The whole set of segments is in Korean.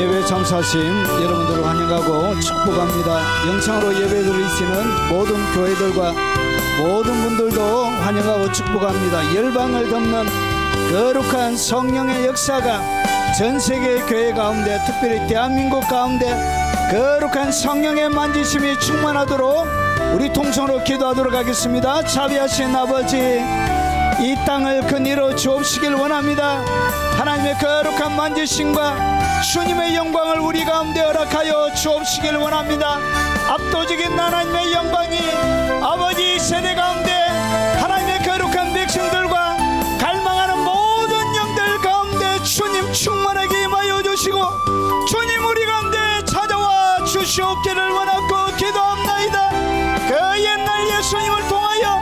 예배 참사심 여러분들을 환영하고 축복합니다. 영상으로 예배 드리시는 모든 교회들과 모든 분들도 환영하고 축복합니다. 열방을 덮는 거룩한 성령의 역사가 전 세계 교회 가운데, 특별히 대한민국 가운데 거룩한 성령의 만지심이 충만하도록 우리 통성으로 기도하도록 하겠습니다. 자비하신 아버지, 이 땅을 그니로 주옵시길 원합니다. 하나님의 거룩한 만지심과 주님의 영광을 우리 가운데 허락하여 주옵시길 원합니다. 압도적인 하나님의 영광이 아버지 세대 가운데 하나님의 거룩한 백성들과 갈망하는 모든 영들 가운데 주님 충만하게 임하여 주시고, 주님 우리 가운데 찾아와 주시옵기를 원하고 기도합나이다. 그 옛날 예수님을 통하여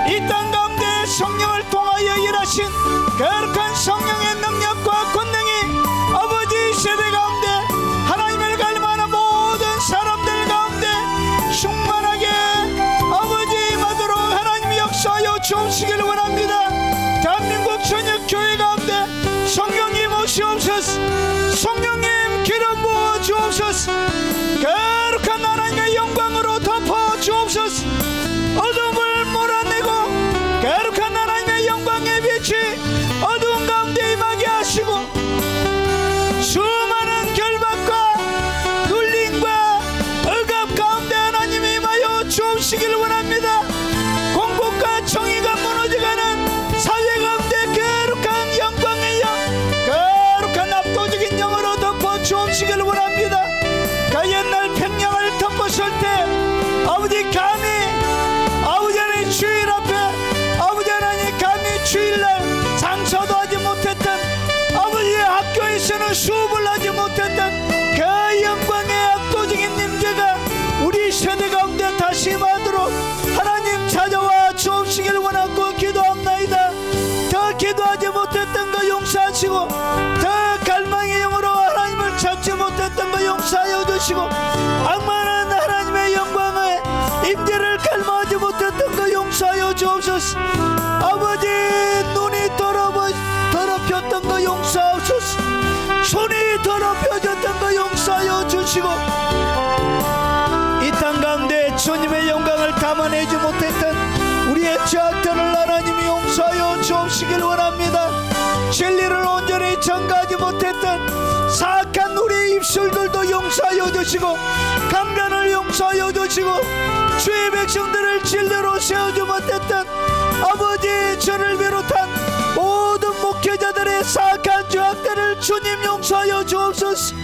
이 땅 가운데 성령을 통하여 일하신 거룩한 성령의 능력과 권능이 아버지 세대 가운데 하나님을 갈망하는 모든 사람들 가운데 충만하게 아버지 임하도록 하나님이 역사하여 주시기를 원합니다. 대한민국 전역 교회 가운데 성령님 오시옵소서. 성령님 기름 부어 주옵소서. 거룩한 하나님의 영광으로 덮어 주옵소서. 어둠을 몰아내고 거룩한 하나님의 영광의 빛이 어두운 가운데 임하게 하시고, 수많은 결박과 눌림과 억압 가운데 하나님이 임하여 주시기를 원합니다. 공복과 정의가 무너져가는 사회 가운데 거룩한 영광의 영, 거룩한 압도적인 영으로 덮어 주시기를 원합니다. 그 옛날 평양을 덮었을 때 아버지 감히 아버지 하나님 주일 앞에 아버지 하나님 감히 주일날 장사도 하지 못했던 아버지의 학교에서는 수업을 하지 못했던 그 영광의 압도적인 임재가 우리 세대 가운데 다시 임하도록 하나님 찾아와 주옵시기를 원하고 기도합나이다. 더 기도하지 못했던 거 용서하시고, 더 갈망의 영으로 하나님을 찾지 못했던 거 용서하여 주시고, 악만한 하나님의 영광의 임재를 갈망하지 못했던 거 용서하여 주옵소서. 아버지 눈이 더럽혔던 거 용서하옵소서. 손이 더럽혀졌던 거 용서하여 주시고, 이 땅 가운데 주님의 영광을 담아내지 못했던 우리의 죄악들을 하나님이 용서하여 주시길 원합니다. 진리를 온전히 전가하지 못했던 사악한 우리의 입술들도 용서하여 주시고, 강간을 용서하여 주시고, 주의 백성들을 진리로 세우지 못했던 아버지 저를 비롯한 모든 목회자들의 사악한 죄악들을 주님 용서하여 주옵소서.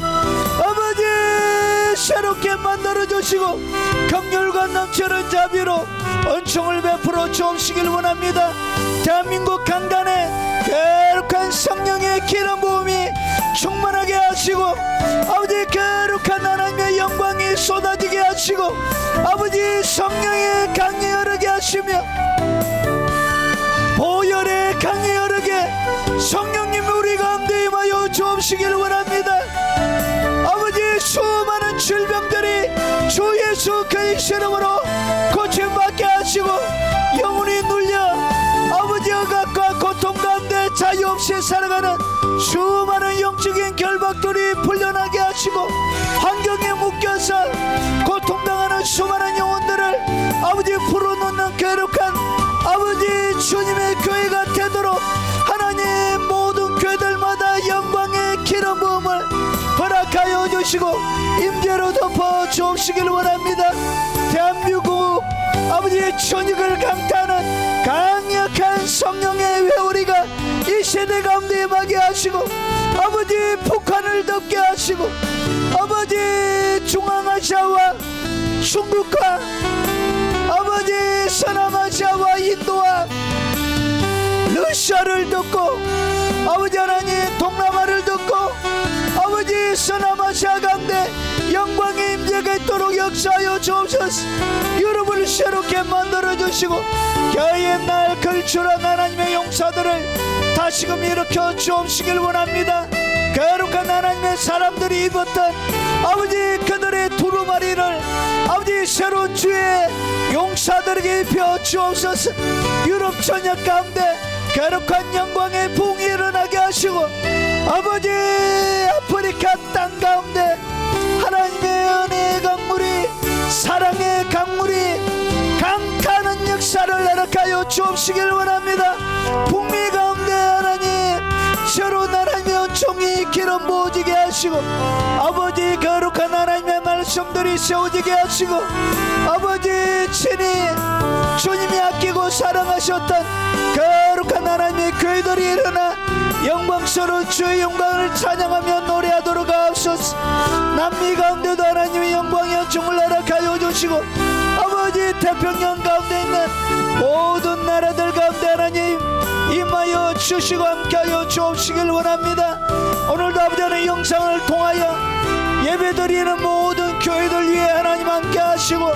아버지 새롭게 만들어 주시고 긍휼과 넘치는 자비로 은총을 베풀어 주옵시길 원합니다. 대한민국 강단에 거룩한 성령의 기름 부음이 충만하게 하시고, 아버지 거룩한 하나님의 영광이 쏟아지게 하시고, 아버지 성령의 강이 흐르게 하시며 보혈의 강이 흐르게 성령님 우리 가운데 임하여 주옵시길 원합니다. 아버지 수많은 질병들이 주 예수 그리스도 이름으로 고침받게 하시고, 영혼이 눌려 아버지 억압과 고통 가운데 자유 없이 살아가는 수많은 영적인 결박들이 풀려나게 하시고, 환경에 묶여서 고통당하는 수많은 영혼들을 아버지 풀어놓는 거룩한 아버지 주님의 교회가 되도록 하나님 모든 교회들마다 영광의 기름 부음을 허락하여 주시고 임재로 덮어 주시길 원합니다. 대한민국 아버지의 천익을 강타하는 강력한 성령의 회오리가 이 세대 가운데 임하게 하시고, 아버지 북한을 덮게 하시고, 아버지 중앙아시아와 중국과 아버지 서남아시아와 인도와 러시아를 덮고, 아버지 하나님 동남아를 덮고, 아버지 서남아시아 가운데 영광의 임재가 있도록 역사하여 주옵소서. 유럽을 새롭게 만들어 주시고, 옛날 걸출한 하나님의 용사들을 다시금 일으켜 주옵시길 원합니다. 거룩한 하나님의 사람들이 입었던 아버지 그들의 두루마리를 아버지 새로운 주의 용사들에게 입혀 주옵소서. 유럽 전역 가운데 거룩한 영광의 부흥이 일어나게 하시고, 아버지 아프리카 땅 가운데 하여 주옵시길 원합니다. 북미 가운데 하나님 새로운 하나님의 은총이 기름 부어지게 하시고 아버지 거룩한 하나님의 말씀들이 세워지게 하시고 아버지 친히 주님이 아끼고 사랑하셨던 거룩한 하나님의 교회들이 일어나 영광스러운 주의 영광을 찬양하며 노래하도록 하옵소서. 남미 가운데도 하나님의 영광의 은총을 허락하여 주시고 아버지 태평양 가운데 있는 모든 나라들 가운데 하나님 임하여 주시고 함께하여 주옵시길 원합니다. 오늘도 아버지 하나님 영상을 통하여 예배드리는 모든 교회들 위해 하나님 함께하시고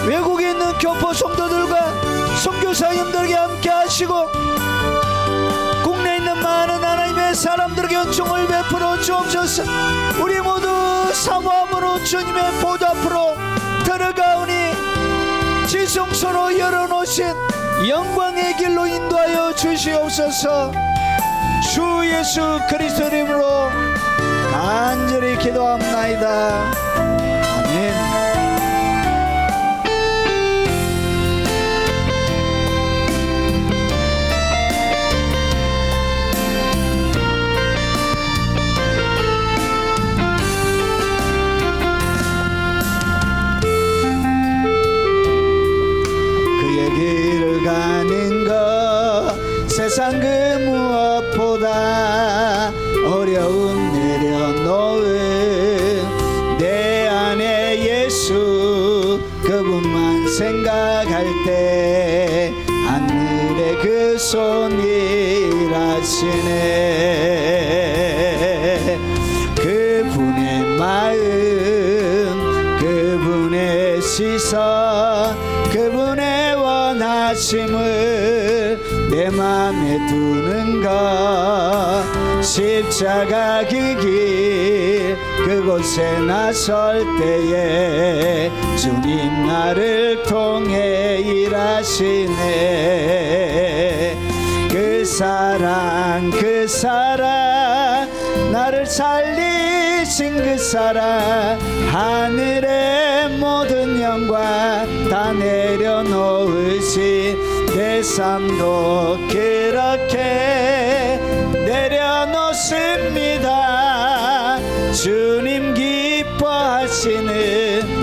외국에 있는 교포 성도들과 선교사님들에게 함께하시고 국내에 있는 많은 하나님의 사람들에게 은총을 베풀어 주옵소서. 우리 모두 사모함으로 주님의 보좌 앞으로 들어가오니 지성소로 열어놓으신 영광의 길로 인도하여 주시옵소서. 주 예수 그리스도 이름으로 간절히 기도합나이다. 아멘. 세상 그 무엇보다 어려움 내려놓은 내 안에 예수 그분만 생각할 때 하늘의 그 손이 일하시네. 그분의 마음 그분의 시선 그분의 원하심을 내 맘에 두는 것 십자가 그 길 그곳에 나설 때에 주님 나를 통해 일하시네. 그 사랑 나를 살리신 그 사랑 하늘의 모든 영광 다 내려놓으신 내 삶도 그렇게 내려놓습니다. 주님 기뻐하시는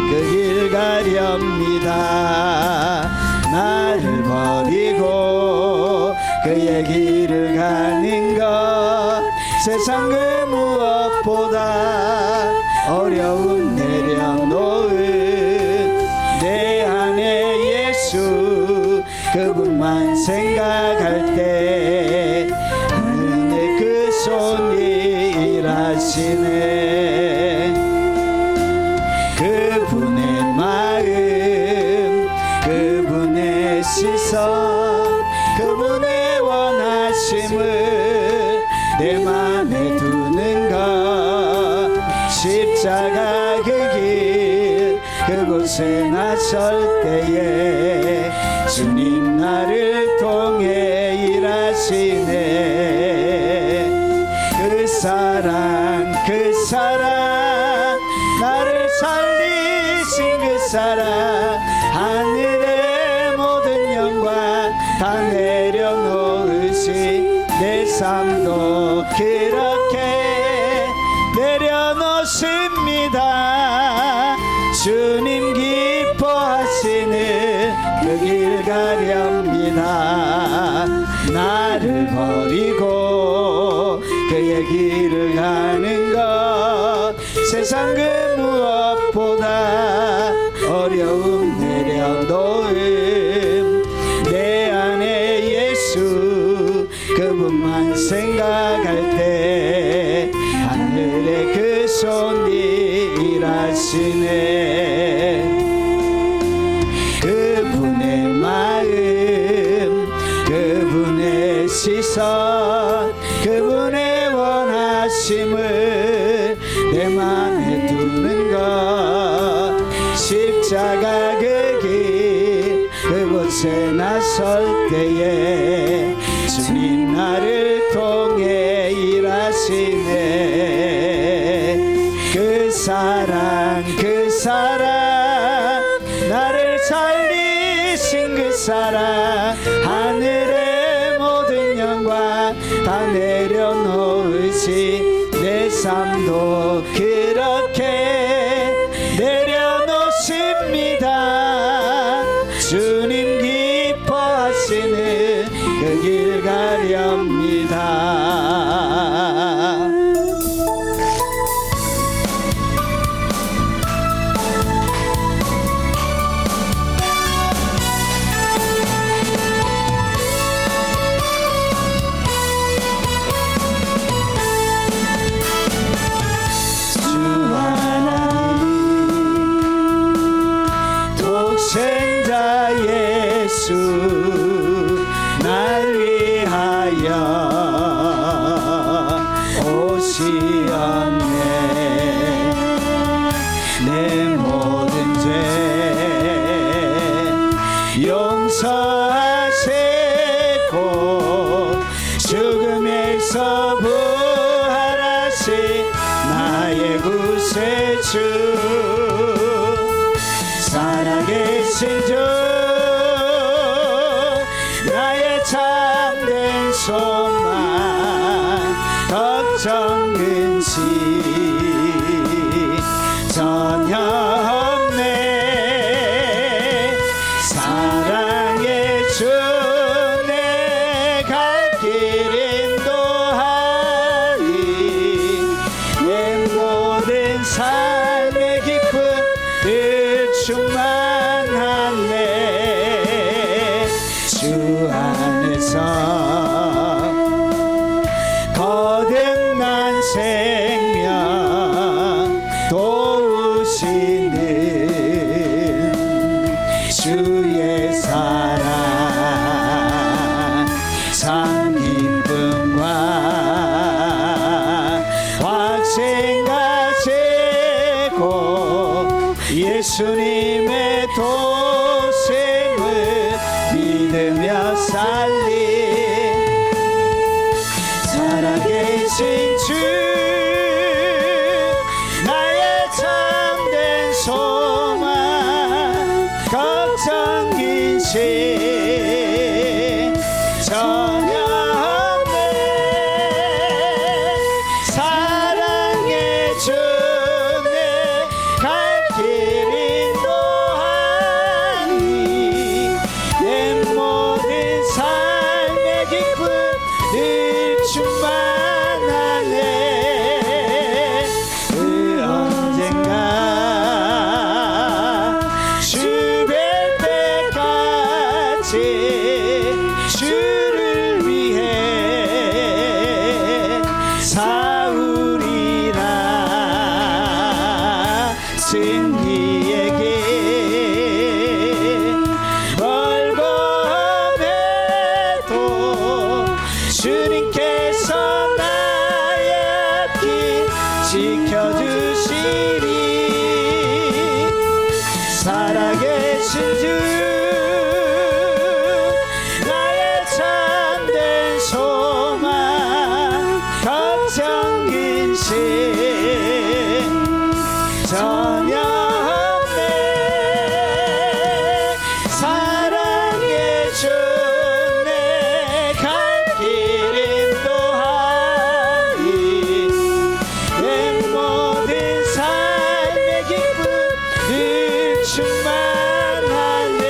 그 길 가렵니다. 나를 버리고 그의 길을 가는 것 세상 그 무엇보다 어려움 내려놓은 내 안에 예수 그분만 생각할 때 하늘의 그 손이 일하시네. 그분의 마음 그분의 시선 그분의 원하심을 내 맘에 두는 것 십자가 그 길 그곳에 나설 때에 주님 나를 통해 일하시네. 그 사랑 나를 살리신 그 사랑 하늘의 모든 영광 다 내려놓으신 내 삶도 그렇게 내려놓습니다. 주님 기뻐하시는 그 길 가렵니다. 나를 버리고 그의 길을 가는 것 세상 그 무엇보다 어려움 내려놓음 내 안에 예수 그분만 생각할 때 하늘의 그 손이 일하시네. 그분의 마음 그분의 시선 그분의 원하심을 내 맘에 두는 것 십자가 그 길 그곳에 나설 때에 주님 나를 통해 일하시네. 그 사랑 나를 살리신 그 사랑 주님도 그렇게 내려놓습니다. 주님 기뻐하시는 그 길 가렵니다. 독생자 예수 날 위하여 오시었네. 내 모든 죄 용서하시고 죽음에서 부활하신 나의 구세주 살아계신 주 나의 참된 소망 걱정 근심 전혀 없네. 사랑의 주 내 갈 길 인도하리. 내 모든 삶의 기쁨 늘 충만하네. 주 안에서 거듭난 생명 도우시는 주의 사랑 참 기쁨과 확신 가지고 예수님의 도심을 믿으며 살리. 살아계신 주 나의 참된 소망 걱정 근심 전혀 없네. 사랑의 주 내 갈 길 인도하니. 내 모든 삶의 기쁨 늘 충만하네. 그 언젠가 주 뵐 때까지 주를 위해 싸우리라. 승리의 길 멀고 험해도 주님께서 나의 앞길 지켜주시리. 살아계신 주 나의 참된 소망 걱정 근심 전혀 없네. 사랑의 주 내 갈 길 인도하리. 내 모든 삶의 기쁨 늘 충만하네.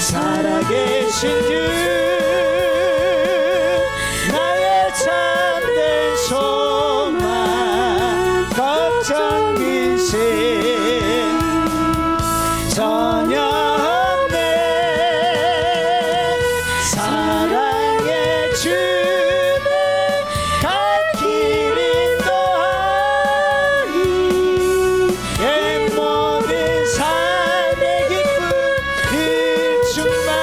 살아계신 주 나의 참된 소망 걱정 근심 전혀 없네. 사랑의 주 내 갈 길 인도하리. 내 모든 삶의 기쁨 늘 충만하네.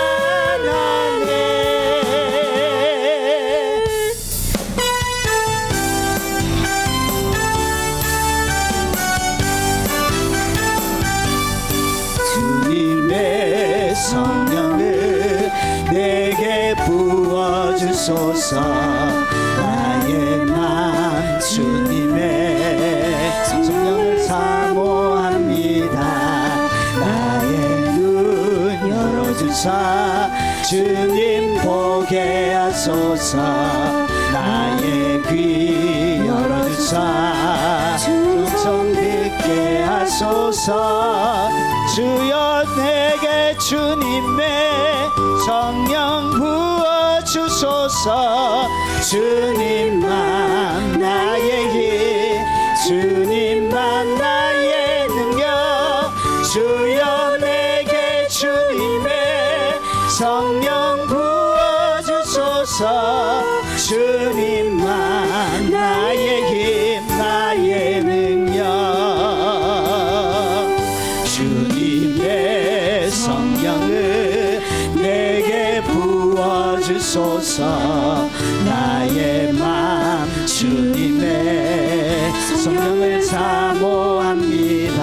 주님의 성령을 내게 부어주소서. 나의 맘 주님의 성령을 사모합니다. 나의 눈 열어주사 주님 보게 하소서. 나의 귀 열어주사 감사 충성 듣게 하소서. 주여 내게 주님의 성령 부어주소서. 주님만 나의 힘, 주님만 나의 능력. 주여 내게 주님의 성령 부어주소서. 주님만 나의 힘, 나의 능력. 주님의 성령을 내게 부어주소서. 나의 맘 주님의 성령을 사모합니다.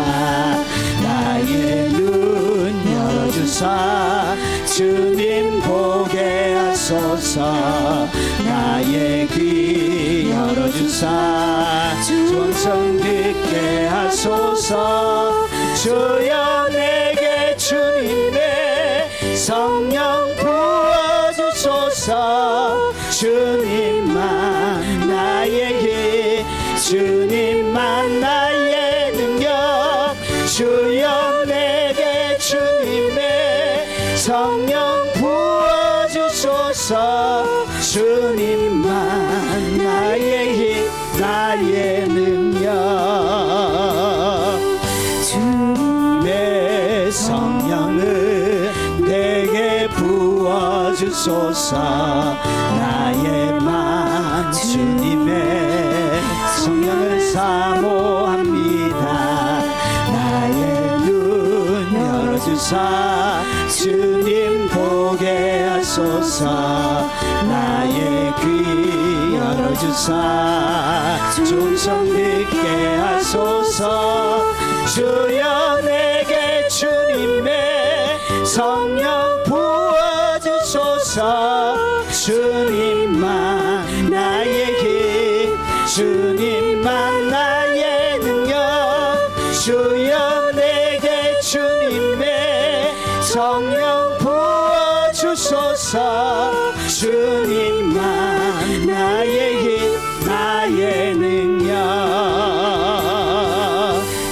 나의 눈 열어주사 주님 보게 하소서. 나의 귀 열어주사 음성 듣게 하소서. 주여 내게 주님의 성령 부어주소서. 주님만 나의 힘, 주님만 나의 능력. 주여 내게 주님의 성령 부어주소서. 주님만 나의 힘, 나의 능력. 주님의 성령을 내게 부어주소서. 나의 맘 주님의 성령을 사모합니다. 나의 눈 열어주사 주님 보게 하소서. 나의 귀 열어주사 음성 듣게 하소서. 주여 내게 주님의 성령 부어주소서. 주님만 나의 힘, 주님만 나의 능력. 주여 내게 주님의 성령 부어주소서. 주님만 나의 힘, 나의 능력.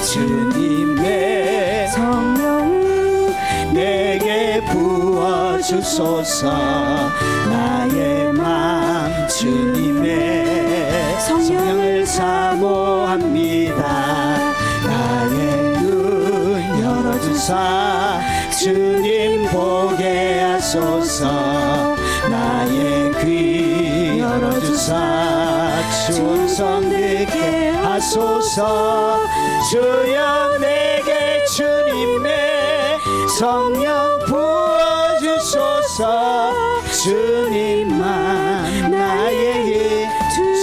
주님의 성령 내게 부어주소서. 나의 맘 주님의 성령을 사모합니다. 나의 눈 열어주사 주님 보게 하소서. 나의 귀 열어주사 음성 듣게 하소서. 주여 내게 주님의 성령 부어주소서. 주님만 나의 힘,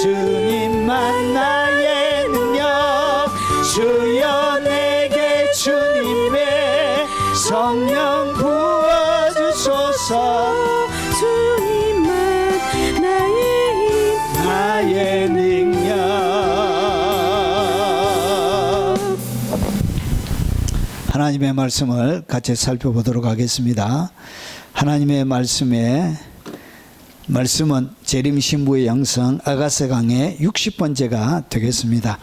주님만 나의 능력. 주여 내게 주님의 성령 부어주소서. 주님만 나의 힘, 나의 능력. 하나님의 말씀을 같이 살펴보도록 하겠습니다. 하나님의 말씀은 재림 신부의 영성 아가서 강의 60번째가 되겠습니다.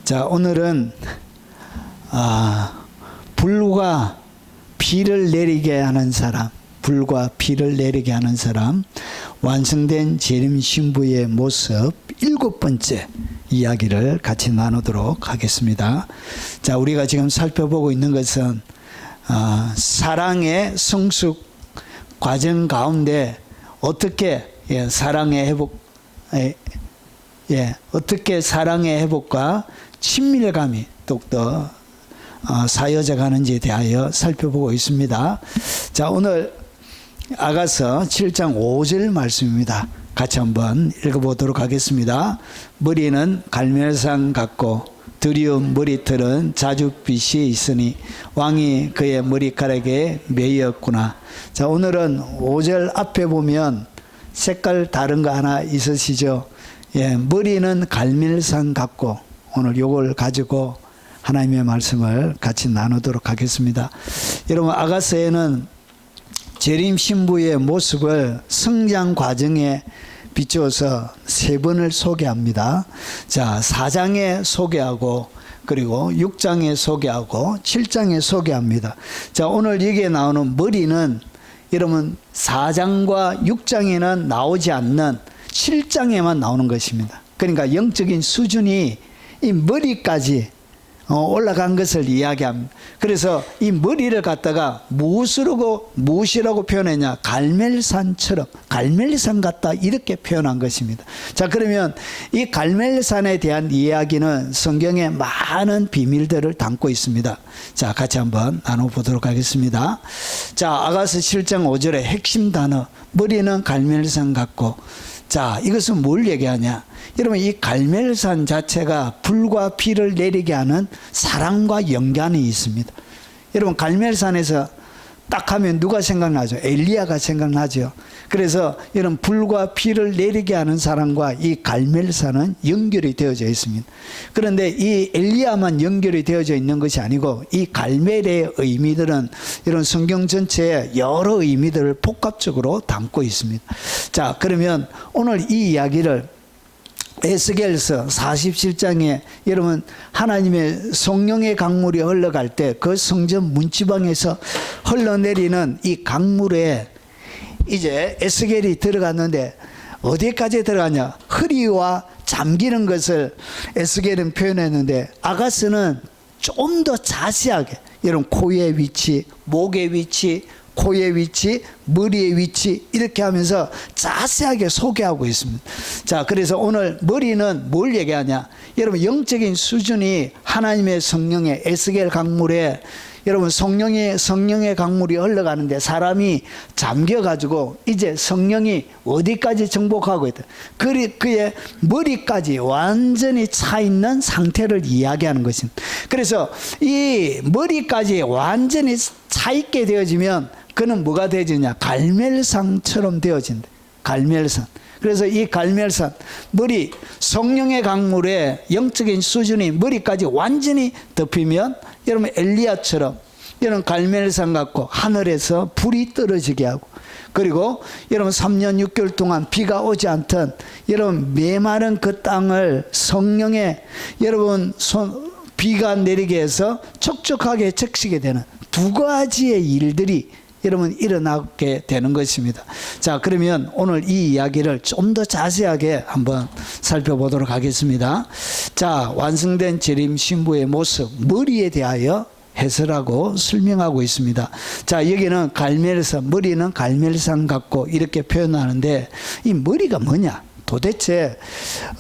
자, 오늘은 불과 비를 내리게 하는 사람, 불과 비를 내리게 하는 사람, 완성된 재림 신부의 모습 7번째 이야기를 같이 나누도록 하겠습니다. 자, 우리가 지금 살펴보고 있는 것은 사랑의 성숙 과정 가운데 어떻게 사랑의 회복, 어떻게 사랑의 회복과 친밀감이 더욱더 사여져가는지에 대하여 살펴보고 있습니다. 자, 오늘 아가서 7장 5절 말씀입니다. 같이 한번 읽어보도록 하겠습니다. 머리는 갈멜산 같고 드리운 머리털은 자줏빛이 있으니 왕이 그의 머리카락에 매였구나. 자, 오늘은 5절 앞에 보면 색깔 다른 거 하나 있으시죠? 머리는 갈멜산 같고, 오늘 요걸 가지고 하나님의 말씀을 같이 나누도록 하겠습니다. 여러분, 아가서에는 재림 신부의 모습을 성장 과정에 비추어서 세 번을 소개합니다. 자, 4장에 소개하고 그리고 6장에 소개하고 7장에 소개합니다. 자, 오늘 여기에 나오는 머리는 여러분 4장과 6장에는 나오지 않는 7장에만 나오는 것입니다. 그러니까 영적인 수준이 이 머리까지 올라간 것을 이야기합니다. 그래서 이 머리를 갖다가 무엇이라고 표현했냐? 갈멜산처럼, 갈멜산 같다, 이렇게 표현한 것입니다. 자, 그러면 이 갈멜산에 대한 이야기는 성경에 많은 비밀들을 담고 있습니다. 자, 같이 한번 나눠보도록 하겠습니다. 자, 아가서 7장 5절의 핵심 단어, 머리는 갈멜산 같고, 자, 이것은 뭘 얘기하냐? 여러분, 이 갈멜산 자체가 불과 피를 내리게 하는 사랑과 연관이 있습니다. 여러분, 갈멜산에서 딱 하면 누가 생각나죠? 엘리야가 생각나죠. 그래서 이런 불과 피를 내리게 하는 사람과 이 갈멜산은 연결이 되어져 있습니다. 그런데 이 엘리야만 연결이 되어져 있는 것이 아니고 이 갈멜의 의미들은 이런 성경 전체에 여러 의미들을 복합적으로 담고 있습니다. 자, 그러면 오늘 이 이야기를 에스겔서 47장에 여러분 하나님의 성령의 강물이 흘러갈 때 그 성전 문지방에서 흘러내리는 이 강물에 이제 에스겔이 들어갔는데 어디까지 들어가냐? 허리와 잠기는 것을 에스겔은 표현했는데 아가스는 좀 더 자세하게 여러분 코의 위치, 목의 위치, 코의 위치, 머리의 위치 이렇게 하면서 자세하게 소개하고 있습니다. 자, 그래서 오늘 머리는 뭘 얘기하냐? 여러분 영적인 수준이 하나님의 성령의 에스겔 강물에 여러분 성령의 강물이 흘러가는데 사람이 잠겨가지고 이제 성령이 어디까지 정복하고 있다. 그의 머리까지 완전히 차 있는 상태를 이야기하는 것입니다. 그래서 이 머리까지 완전히 차 있게 되어지면 그는 뭐가 되어지냐? 갈멜산처럼 되어진다. 갈멜산. 그래서 이 갈멜산, 머리, 성령의 강물에 영적인 수준이 머리까지 완전히 덮이면 여러분 엘리야처럼 여러분 갈멜산 같고 하늘에서 불이 떨어지게 하고 그리고 여러분 3년 6개월 동안 비가 오지 않던 여러분 메마른 그 땅을 성령의 여러분 비가 내리게 해서 촉촉하게 적시게 되는 두 가지의 일들이 여러분 일어나게 되는 것입니다. 자, 그러면 오늘 이 이야기를 좀 더 자세하게 한번 살펴보도록 하겠습니다. 자, 완성된 재림 신부의 모습, 머리에 대하여 해설하고 설명하고 있습니다. 자, 여기는 갈멜산, 머리는 갈멜산 같고 이렇게 표현하는데 이 머리가 뭐냐? 도대체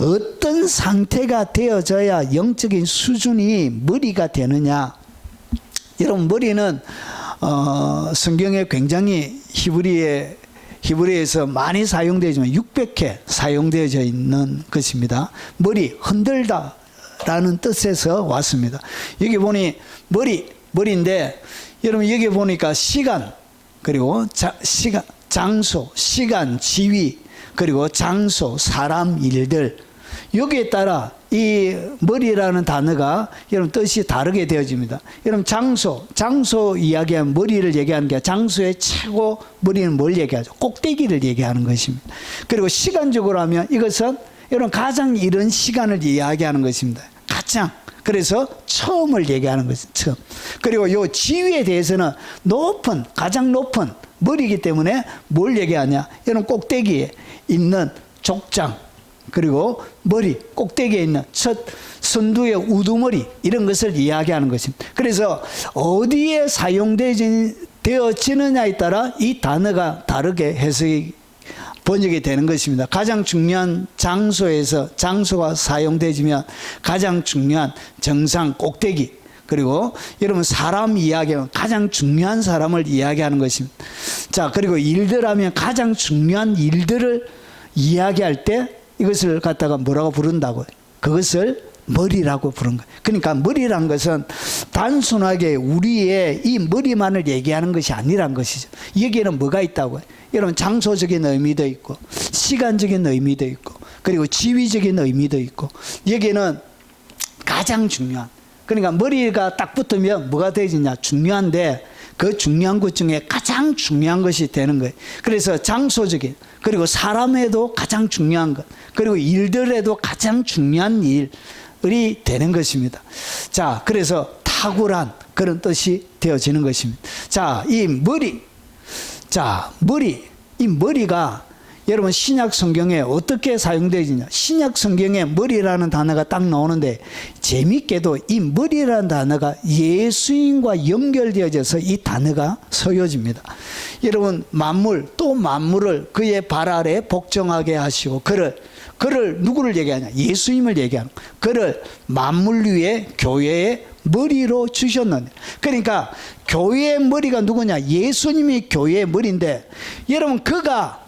어떤 상태가 되어져야 영적인 수준이 머리가 되느냐? 여러분, 머리는 성경에 굉장히 히브리에서 많이 사용되지만 600회 사용되어져 있는 것입니다. 머리, 흔들다 라는 뜻에서 왔습니다. 여기 보니 머리인데 여러분 여기 보니까 시간 그리고 장소, 시간, 지위 그리고 장소, 사람, 일들 여기에 따라 이 머리라는 단어가 여러분 뜻이 다르게 되어집니다. 여러분 장소 이야기하면 머리를 얘기하는 게 장소의 최고 머리는 뭘 얘기하죠? 꼭대기를 얘기하는 것입니다. 그리고 시간적으로 하면 이것은 여러분 가장 이른 시간을 이야기하는 것입니다. 가장. 그래서 처음을 얘기하는 것입니다. 처음. 그리고 요 지위에 대해서는 가장 높은 머리이기 때문에 뭘 얘기하냐? 여러분 꼭대기에 있는 족장 그리고 머리 꼭대기에 있는 첫 선두의 우두머리 이런 것을 이야기하는 것입니다. 그래서 어디에 사용되어지느냐에 따라 이 단어가 다르게 번역이 되는 것입니다. 가장 중요한 장소가 사용되지면 가장 중요한 정상 꼭대기 그리고 여러분 사람 이야기하면 가장 중요한 사람을 이야기하는 것입니다. 자, 그리고 일들 하면 가장 중요한 일들을 이야기할 때 이것을 갖다가 뭐라고 부른다고요? 그것을 머리라고 부른 거예요. 그러니까 머리란 것은 단순하게 우리의 이 머리만을 얘기하는 것이 아니란 것이죠. 여기에는 뭐가 있다고요? 여러분 장소적인 의미도 있고 시간적인 의미도 있고 그리고 지위적인 의미도 있고 여기에는 가장 중요한 그러니까 머리가 딱 붙으면 뭐가 되지냐? 중요한데 그 중요한 것 중에 가장 중요한 것이 되는 거예요. 그래서 장소적인, 그리고 사람에도 가장 중요한 것, 그리고 일들에도 가장 중요한 일이 되는 것입니다. 자, 그래서 탁월한 그런 뜻이 되어지는 것입니다. 자, 이 머리, 이 머리가 여러분 신약 성경에 어떻게 사용되느냐? 신약 성경에 머리라는 단어가 딱 나오는데 재밌게도 이 머리라는 단어가 예수님과 연결되어져서 이 단어가 서여집니다. 여러분 만물 또 만물을 그의 발 아래 복종하게 하시고 그를 누구를 얘기하냐? 예수님을 얘기하는 거예요. 그를 만물 위에 교회의 머리로 주셨는데, 그러니까 교회의 머리가 누구냐? 예수님이 교회의 머리인데, 여러분 그가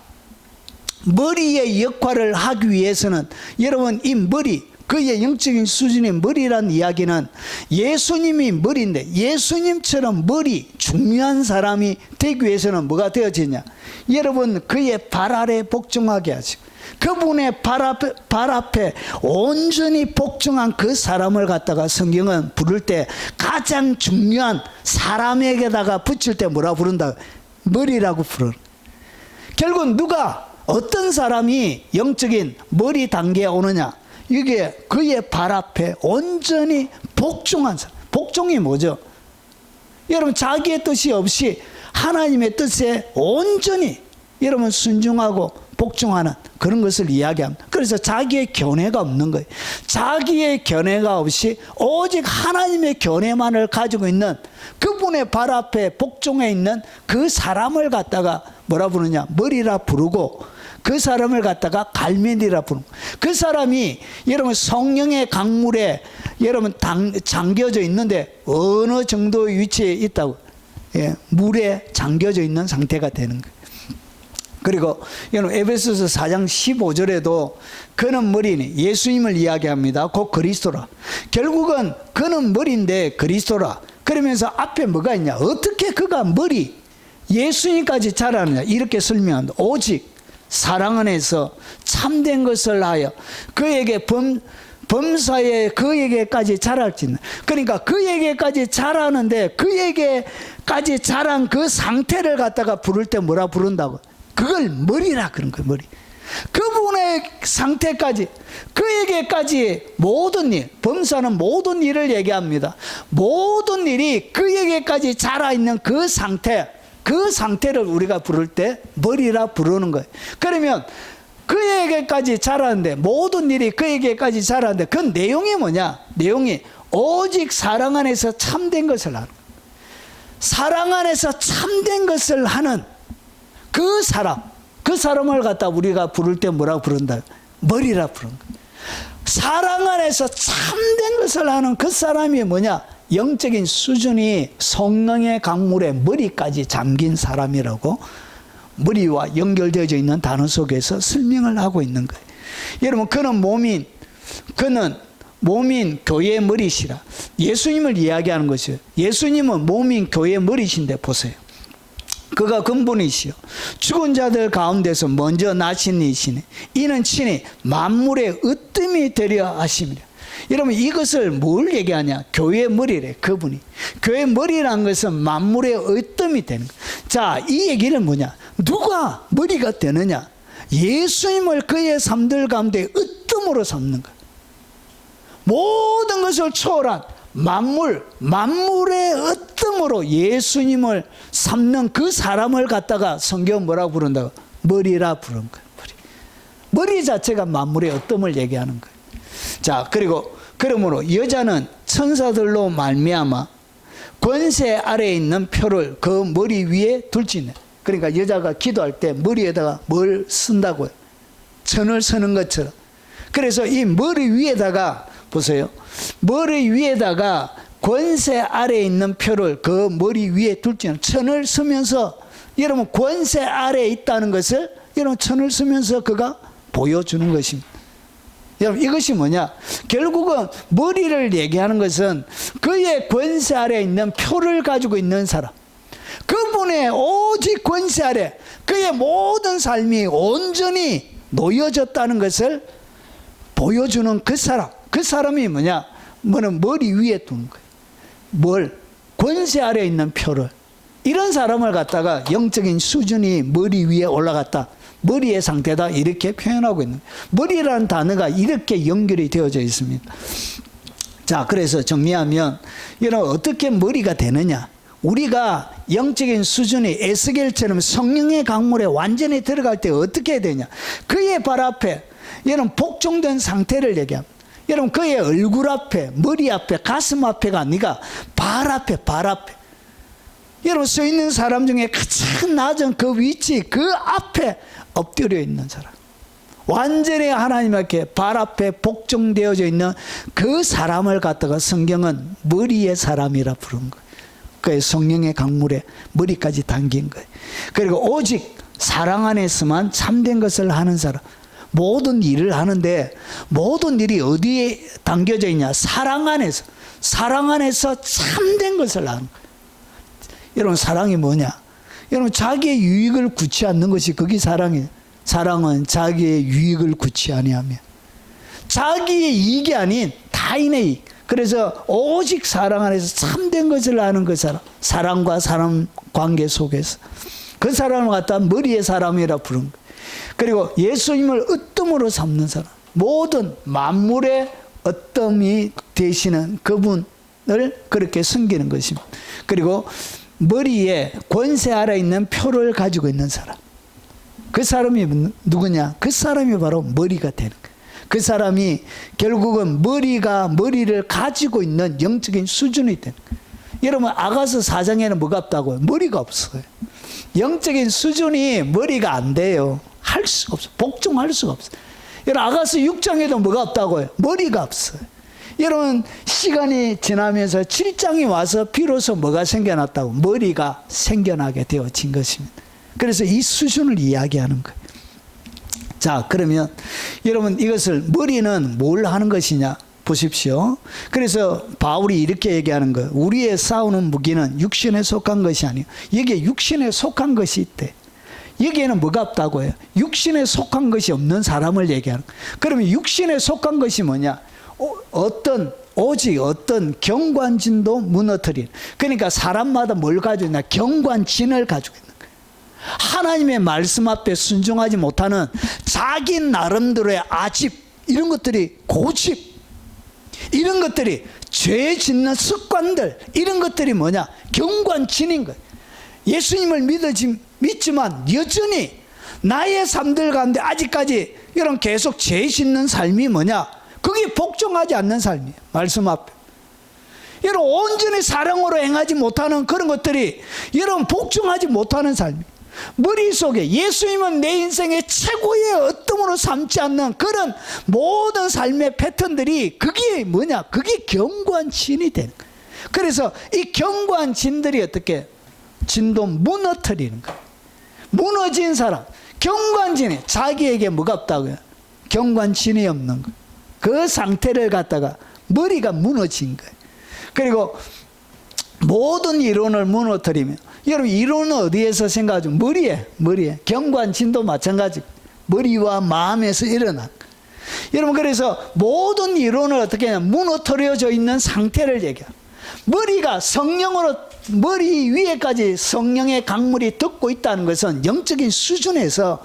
머리의 역할을 하기 위해서는 여러분 이 머리, 그의 영적인 수준의 머리란 이야기는 예수님이 머리인데 예수님처럼 머리 중요한 사람이 되기 위해서는 뭐가 되어지냐? 여러분 그의 발 아래 복종하게 하시고 그분의 발 앞에 온전히 복종한 그 사람을 갖다가 성경은 부를 때 가장 중요한 사람에게다가 붙일 때 뭐라 부른다? 머리라고 부르는. 결국 누가 어떤 사람이 영적인 머리 단계에 오느냐? 이게 그의 발 앞에 온전히 복종한 사람. 복종이 뭐죠? 여러분 자기의 뜻이 없이 하나님의 뜻에 온전히 여러분 순종하고 복종하는 그런 것을 이야기합니다. 그래서 자기의 견해가 없는 거예요. 자기의 견해가 없이 오직 하나님의 견해만을 가지고 있는 그분의 발 앞에 복종해 있는 그 사람을 갖다가 뭐라 부르냐? 머리라 부르고 그 사람을 갖다가 갈멜이라 부르고, 그 사람이 여러분 성령의 강물에 여러분 잠겨져 있는데 어느 정도의 위치에 있다고? 예, 물에 잠겨져 있는 상태가 되는 거예요. 그리고 여러분 에베소서 4장 15절에도 그는 머리니 예수님을 이야기합니다. 곧 그리스도라. 결국은 그는 머리인데 그리스도라. 그러면서 앞에 뭐가 있냐? 어떻게 그가 머리 예수님까지 자라느냐? 이렇게 설명한다. 오직 사랑 안에서 참된 것을 하여 그에게 범사에 그에게까지 자랄지는, 그러니까 그에게까지 자라는데 그에게까지 자란 그 상태를 갖다가 부를 때 뭐라 부른다고? 그걸 머리라 그런 거예요. 머리. 그분의 상태까지, 그에게까지 모든 일, 범사는 모든 일을 얘기합니다. 모든 일이 그에게까지 자라있는 그 상태, 그 상태를 우리가 부를 때 머리라 부르는 거예요. 그러면 그에게까지 자라는데, 모든 일이 그에게까지 자라는데 그 내용이 뭐냐? 내용이 오직 사랑 안에서 참된 것을 하는, 사랑 안에서 참된 것을 하는 그 사람을 갖다 우리가 부를 때 뭐라고 부른다? 머리라 부르는 거예요. 사랑 안에서 참된 것을 하는 그 사람이 뭐냐? 영적인 수준이 성령의 강물에 머리까지 잠긴 사람이라고 머리와 연결되어져 있는 단어 속에서 설명을 하고 있는 거예요. 여러분 그는 몸인 교회의 머리시라. 예수님을 이야기하는 것이에요. 예수님은 몸인 교회의 머리신데 보세요. 그가 근본이시요 죽은 자들 가운데서 먼저 나신 이시네. 이는 친히 만물의 으뜸이 되려 하심이라. 여러분 이것을 뭘 얘기하냐? 교회의 머리래. 그분이 교회의 머리라는 것은 만물의 으뜸이 되는 거예요. 자, 이 얘기는 뭐냐? 누가 머리가 되느냐? 예수님을 그의 삶들 가운데 으뜸으로 삼는 거예요. 모든 것을 초월한 만물의 으뜸으로 예수님을 삼는 그 사람을 갖다가 성경은 뭐라고 부른다고? 머리라 부른 거예요. 머리 자체가 만물의 으뜸을 얘기하는 거예요. 자, 그러므로 여자는 천사들로 말미암아 권세 아래에 있는 표를 그 머리 위에 둘지네. 그러니까 여자가 기도할 때 머리에다가 뭘 쓴다고요? 천을 서는 것처럼. 그래서 이 머리 위에다가 보세요. 머리 위에다가 권세 아래에 있는 표를 그 머리 위에 둘지는, 천을 쓰면서 여러분 권세 아래에 있다는 것을 여러분 천을 쓰면서 그가 보여주는 것입니다. 여러분 이것이 뭐냐? 결국은 머리를 얘기하는 것은 그의 권세 아래에 있는 표를 가지고 있는 사람, 그분의 오직 권세 아래 그의 모든 삶이 온전히 놓여졌다는 것을 보여주는 그 사람이 뭐냐? 머리 위에 두는 거예요. 뭘? 권세 아래에 있는 표를. 이런 사람을 갖다가 영적인 수준이 머리 위에 올라갔다, 머리의 상태다, 이렇게 표현하고 있는 거예요. 머리라는 단어가 이렇게 연결이 되어져 있습니다. 자, 그래서 정리하면 여러분 어떻게 머리가 되느냐, 우리가 영적인 수준이 에스겔처럼 성령의 강물에 완전히 들어갈 때 어떻게 해야 되냐, 그의 발 앞에 여러분 복종된 상태를 얘기합니다. 여러분 그의 얼굴 앞에, 머리 앞에, 가슴 앞에가 아니라 발 앞에, 발 앞에. 여러분 서 있는 사람 중에 가장 낮은 그 위치, 그 앞에 엎드려 있는 사람, 완전히 하나님께 발 앞에 복종되어져 있는 그 사람을 갖다가 성경은 머리의 사람이라 부른 거예요. 그 성령의 강물에 머리까지 담긴 거예요. 그리고 오직 사랑 안에서만 참된 것을 하는 사람, 모든 일을 하는데 모든 일이 어디에 담겨져 있냐, 사랑 안에서, 사랑 안에서 참된 것을 하는 거예요. 여러분 사랑이 뭐냐, 여러분 자기의 유익을 구치 않는 것이 그게 사랑이에요. 사랑은 자기의 유익을 구치 아니하며 자기의 이익이 아닌 타인의 이익, 그래서 오직 사랑 안에서 참된 것을 아는 그 사람, 사랑과 사람 관계 속에서 그 사람을 갖다 머리의 사람이라 부른 거예요. 그리고 예수님을 으뜸으로 삼는 사람, 모든 만물의 으뜸이 되시는 그분을 그렇게 섬기는 것입니다. 그리고 머리에 권세 아래 있는 표를 가지고 있는 사람, 그 사람이 누구냐, 그 사람이 바로 머리가 되는 거예요. 그 사람이 결국은 머리를 가지고 있는 영적인 수준이 되는 거예요. 여러분 아가서 4장에는 뭐가 없다고요? 머리가 없어요. 영적인 수준이 머리가 안 돼요. 할 수가 없어요. 복종할 수가 없어요. 여러분 아가서 6장에도 뭐가 없다고요? 머리가 없어요. 여러분 시간이 지나면서 7장이 와서 비로소 뭐가 생겨났다고? 머리가 생겨나게 되어진 것입니다. 그래서 이 수준을 이야기하는 거예요. 자, 그러면 여러분 이것을 머리는 뭘 하는 것이냐 보십시오. 그래서 바울이 이렇게 얘기하는 거예요. 우리의 싸우는 무기는 육신에 속한 것이 아니에요. 여기에 육신에 속한 것이 있대. 여기에는 뭐가 없다고 해요? 육신에 속한 것이 없는 사람을 얘기하는 거예요. 그러면 육신에 속한 것이 뭐냐? 오직 어떤 경관진도 무너뜨린, 그러니까 사람마다 뭘 가지고 있나? 경관진을 가지고 있는 거예요. 하나님의 말씀 앞에 순종하지 못하는 자기 나름대로의 아집, 이런 것들이 고집, 이런 것들이 죄 짓는 습관들, 이런 것들이 뭐냐? 경관진인 거예요. 예수님을 믿지만 여전히 나의 삶들 가운데 아직까지 이런 계속 죄 짓는 삶이 뭐냐? 그게 복종하지 않는 삶이에요. 말씀 앞에. 여러분 온전히 사랑으로 행하지 못하는 그런 것들이 여러분 복종하지 못하는 삶이에요. 머릿속에 예수님은 내 인생의 최고의 어둠으로 삼지 않는 그런 모든 삶의 패턴들이 그게 뭐냐? 그게 경관진이 되는 거예요. 그래서 이 경관진들이 어떻게 진도 무너뜨리는 거예요. 무너진 사람, 경관진이 자기에게 뭐가 없다고요? 경관진이 없는 거예요. 그 상태를 갖다가 머리가 무너진 거예요. 그리고 모든 이론을 무너뜨리면, 여러분 이론은 어디에서 생각하죠? 머리에. 경관진도 마찬가지. 머리와 마음에서 일어난 거예요. 여러분 그래서 모든 이론을 어떻게 하냐? 무너뜨려져 있는 상태를 얘기해요. 머리가 성령으로, 머리 위에까지 성령의 강물이 덮고 있다는 것은 영적인 수준에서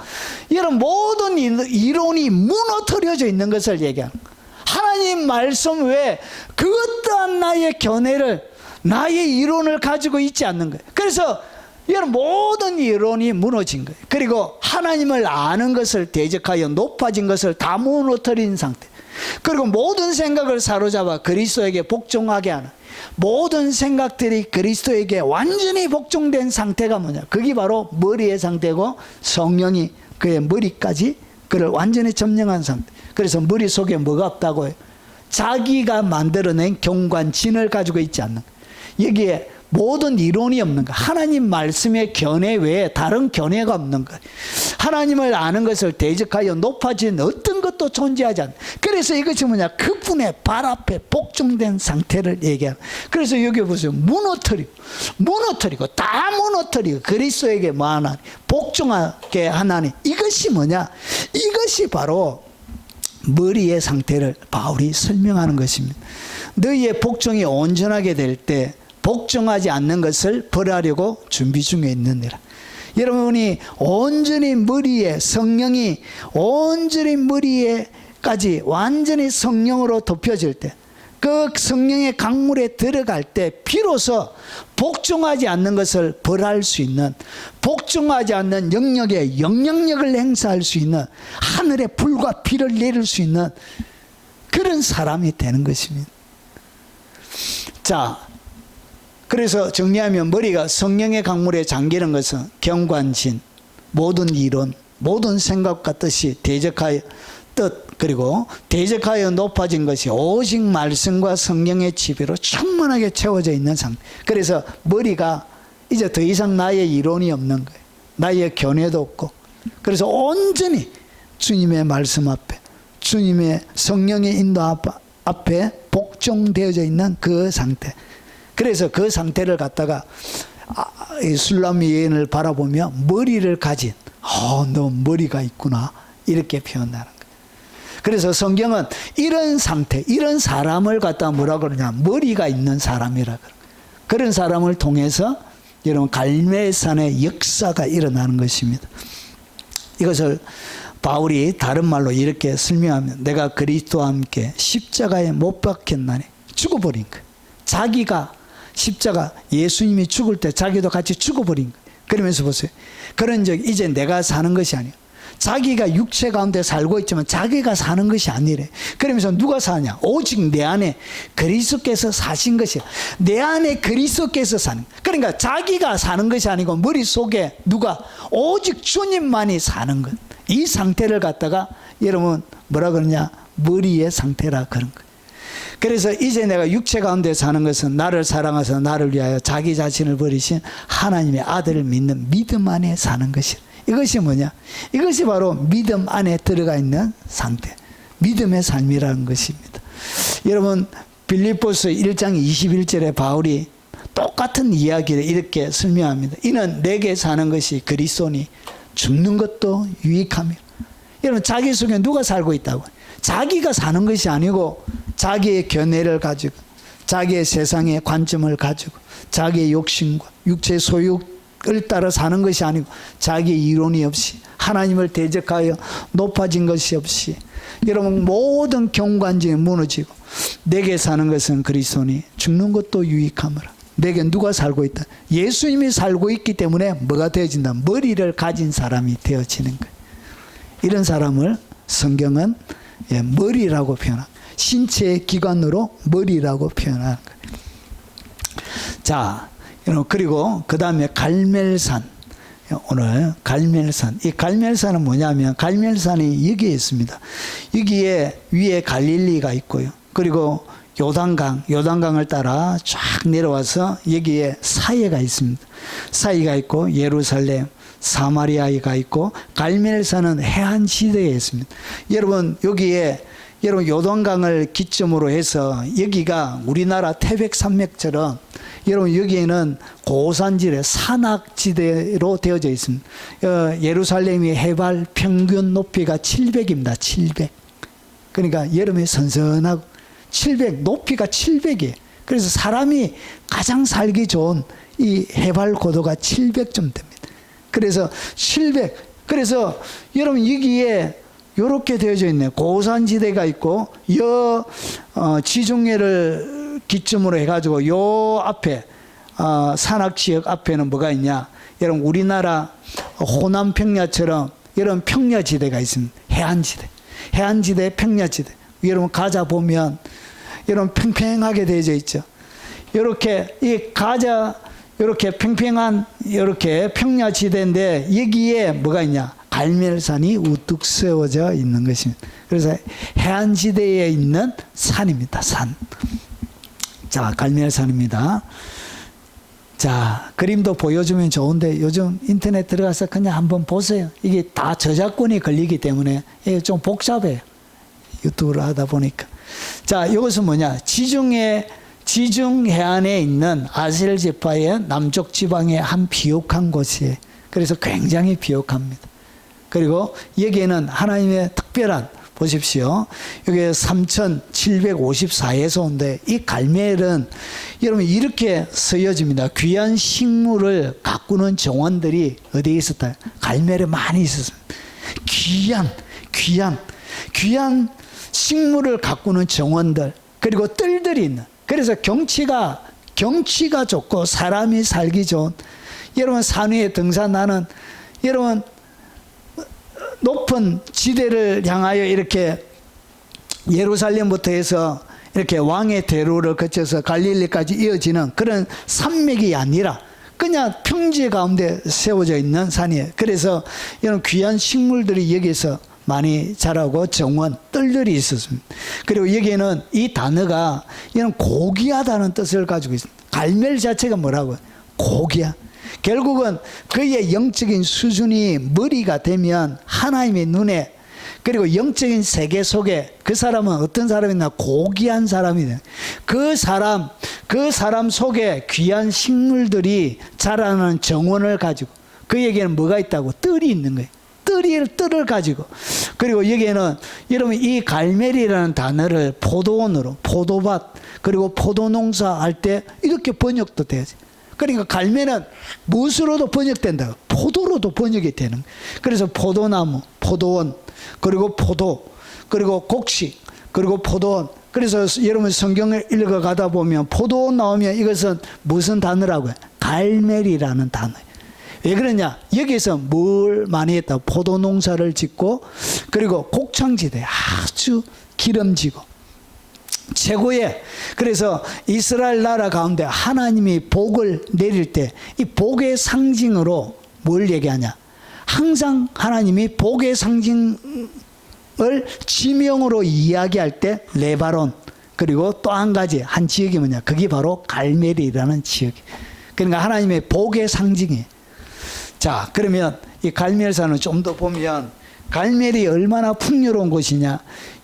여러분 모든 이론이 무너뜨려져 있는 것을 얘기하는 거예요. 하나님 말씀 외에 그 어떠한 나의 견해를, 나의 이론을 가지고 있지 않는 거예요. 그래서 여러분 모든 이론이 무너진 거예요. 그리고 하나님을 아는 것을 대적하여 높아진 것을 다 무너뜨린 상태. 그리고 모든 생각을 사로잡아 그리스도에게 복종하게 하는, 모든 생각들이 그리스도에게 완전히 복종된 상태가 뭐냐? 그게 바로 머리의 상태고 성령이 그의 머리까지 그를 완전히 점령한 상태. 그래서 머릿속에 뭐가 없다고 해요? 자기가 만들어낸 경관진을 가지고 있지 않는 거예요. 여기에 모든 이론이 없는 거예요. 하나님 말씀의 견해 외에 다른 견해가 없는 거예요. 하나님을 아는 것을 대적하여 높아진 어떤 것도 존재하지 않는. 그래서 이것이 뭐냐? 그분의 발 앞에 복종된 상태를 얘기하는. 그래서 여기 보세요. 무너뜨리고 다 무너뜨리고 그리스도에게 뭐 하나니? 복종하게 하나니. 이것이 뭐냐? 이것이 바로 머리의 상태를 바울이 설명하는 것입니다. 너희의 복종이 온전하게 될 때 복종하지 않는 것을 벌하려고 준비 중에 있느니라. 여러분이 온전히 머리에 성령이 온전히 머리에까지 완전히 성령으로 덮여질 때, 그 성령의 강물에 들어갈 때 비로소 복종하지 않는 것을 벌할 수 있는, 복종하지 않는 영역에 영향력을 행사할 수 있는, 하늘의 불과 비를 내릴 수 있는 그런 사람이 되는 것입니다. 자, 그래서 정리하면 머리가 성령의 강물에 잠기는 것은 경관신, 모든 이론, 모든 생각과 뜻이 대적하여 뜻, 그리고 대적하여 높아진 것이 오직 말씀과 성령의 지배로 충만하게 채워져 있는 상태. 그래서 머리가 이제 더 이상 나의 이론이 없는 거예요. 나의 견해도 없고. 그래서 온전히 주님의 말씀 앞에, 주님의 성령의 인도 앞에 복종되어져 있는 그 상태. 그래서 그 상태를 갖다가 술람미 여인을 바라보며 머리를 가진, 너 머리가 있구나, 이렇게 표현하는 거예요. 그래서 성경은 이런 상태, 이런 사람을 갖다 뭐라 그러냐, 머리가 있는 사람이라 그래요. 그런 사람을 통해서 여러분 갈멜산의 역사가 일어나는 것입니다. 이것을 바울이 다른 말로 이렇게 설명하면, 내가 그리스도와 함께 십자가에 못 박혔나니, 죽어버린 거예요. 자기가 십자가, 예수님이 죽을 때 자기도 같이 죽어버린 거예요. 그러면서 보세요. 그런 적 이제 내가 사는 것이 아니에요. 자기가 육체 가운데 살고 있지만 자기가 사는 것이 아니래. 그러면서 누가 사냐? 오직 내 안에 그리스도께서 사신 것이야. 내 안에 그리스도께서 사는. 그러니까 자기가 사는 것이 아니고 머릿속에 누가? 오직 주님만이 사는 것. 이 상태를 갖다가 여러분 뭐라 그러냐? 머리의 상태라 그런 거예요. 그래서 이제 내가 육체 가운데 사는 것은 나를 사랑하사 나를 위하여 자기 자신을 버리신 하나님의 아들을 믿는 믿음 안에 사는 것이라. 이것이 뭐냐? 이것이 바로 믿음 안에 들어가 있는 상태, 믿음의 삶이라는 것입니다. 여러분 빌립보서 1장 21절에 바울이 똑같은 이야기를 이렇게 설명합니다. 이는 내게 사는 것이 그리스도니 죽는 것도 유익함이라. 여러분 자기 속에 누가 살고 있다고? 자기가 사는 것이 아니고 자기의 견해를 가지고, 자기의 세상의 관점을 가지고, 자기의 욕심과 육체의 소욕을 따라 사는 것이 아니고, 자기의 이론이 없이, 하나님을 대적하여 높아진 것이 없이, 여러분 모든 경관심이 무너지고, 내게 사는 것은 그리스도니 죽는 것도 유익함이라. 내게 누가 살고 있다? 예수님이 살고 있기 때문에 뭐가 되어진다? 머리를 가진 사람이 되어지는 거예요. 이런 사람을 성경은 머리라고 표현합니다. 신체의 기관으로 머리라고 표현하는 거예요. 자, 그리고 그 다음에 갈멜산. 오늘 갈멜산. 이 갈멜산은 뭐냐면, 갈멜산이 여기에 있습니다. 여기에 위에 갈릴리가 있고요. 그리고 요단강을 따라 쫙 내려와서 여기에 사해가 있습니다. 사해가 있고 예루살렘, 사마리아가 있고, 갈멜산은 해안 시대에 있습니다. 여러분 여기에 여러분 요단강을 기점으로 해서 여기가 우리나라 태백산맥처럼 여러분 여기에는 고산지대, 산악지대로 되어져 있습니다. 예루살렘이 해발 평균 높이가 700입니다. 700. 그러니까 여름에 선선하고 700, 높이가 700이에요. 그래서 사람이 가장 살기 좋은 이 해발 고도가 700점 됩니다. 그래서 700. 그래서 여러분 여기에 이렇게 되어져 있네요. 고산지대가 있고, 지중해를 기점으로 해가지고 요 앞에 산악지역 앞에는 뭐가 있냐? 여러분 우리나라 호남 평야처럼 여러분 평야지대가 있습니다. 해안지대, 평야지대. 여러분 가자 보면 여러분 팽팽하게 되어져 있죠. 이렇게 이 가자 이렇게 팽팽한 이렇게 평야지대인데 여기에 뭐가 있냐? 갈멜산이 우뚝 세워져 있는 것입니다. 그래서 해안지대에 있는 산입니다. 산. 자, 갈멜산입니다. 자, 그림도 보여주면 좋은데 요즘 인터넷 들어가서 그냥 한번 보세요. 이게 다 저작권이 걸리기 때문에 이게 좀 복잡해요. 유튜브를 하다 보니까. 자, 이것은 뭐냐? 지중해안에 있는 아셀 지파의 남쪽 지방의 한 비옥한 곳이에요. 그래서 굉장히 비옥합니다. 그리고 여기에는 하나님의 특별한, 보십시오. 여기 3754에서 온데, 이 갈멜은 여러분 이렇게 쓰여집니다. 귀한 식물을 가꾸는 정원들이 어디에 있었다? 갈멜에 많이 있었습니다. 귀한 식물을 가꾸는 정원들, 그리고 뜰들이 있는, 그래서 경치가 좋고 사람이 살기 좋은, 여러분 산 위에 등산하는, 여러분 높은 지대를 향하여 이렇게 예루살렘부터 해서 이렇게 왕의 대로를 거쳐서 갈릴리까지 이어지는 그런 산맥이 아니라 그냥 평지 가운데 세워져 있는 산이에요. 그래서 이런 귀한 식물들이 여기서 많이 자라고 정원, 뜰들이 있었습니다. 그리고 여기에는 이 단어가 이런 고귀하다는 뜻을 가지고 있습니다. 갈멜 자체가 뭐라고요? 고귀한. 결국은 그의 영적인 수준이 머리가 되면 하나님의 눈에, 그리고 영적인 세계 속에 그 사람은 어떤 사람이냐? 고귀한 사람이다. 그 사람 속에 귀한 식물들이 자라는 정원을 가지고, 그에게는 뭐가 있다고? 뜰이 있는 거예요. 뜰을 가지고. 그리고 여기에는 여러분 이 갈멜이라는 단어를 포도원으로, 포도밭, 그리고 포도농사 할 때 이렇게 번역도 돼야지. 그러니까 갈멜은 무엇으로도 번역된다? 포도로도 번역이 되는 거예요. 그래서 포도나무, 포도원, 그리고 포도, 그리고 곡식, 그리고 포도원. 그래서 여러분 성경을 읽어가다 보면 포도원 나오면 이것은 무슨 단어라고요? 갈멜이라는 단어예요. 왜 그러냐? 여기서 뭘 많이 했다? 포도 농사를 짓고, 그리고 곡창지대 아주 기름지고 최고의, 그래서 이스라엘 나라 가운데 하나님이 복을 내릴 때 이 복의 상징으로 뭘 얘기하냐? 항상 하나님이 복의 상징을 지명으로 이야기할 때 레바논, 그리고 또 한 가지 한 지역이 뭐냐? 그게 바로 갈멜이라는 지역. 그러니까 하나님의 복의 상징이에요. 자, 그러면 이 갈멜산을 좀 더 보면 갈멜이 얼마나 풍요로운 곳이냐?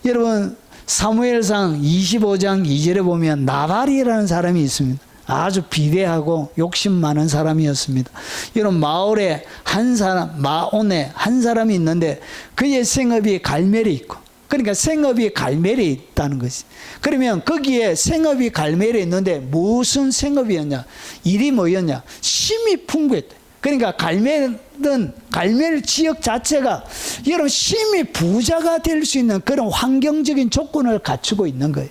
여러분 사무엘상 25장 2절에 보면 나발이라는 사람이 있습니다. 아주 비대하고 욕심 많은 사람이었습니다. 여러분 마온에 한 사람이 있는데 그의 생업이 갈멜이 있고, 그러니까 생업이 갈멜이 있다는 것이. 그러면 거기에 생업이 갈멜이 있는데 무슨 생업이었냐? 일이 뭐였냐? 심이 풍부했다. 그러니까 갈멜 지역 자체가 여러분 심히 부자가 될 수 있는 그런 환경적인 조건을 갖추고 있는 거예요.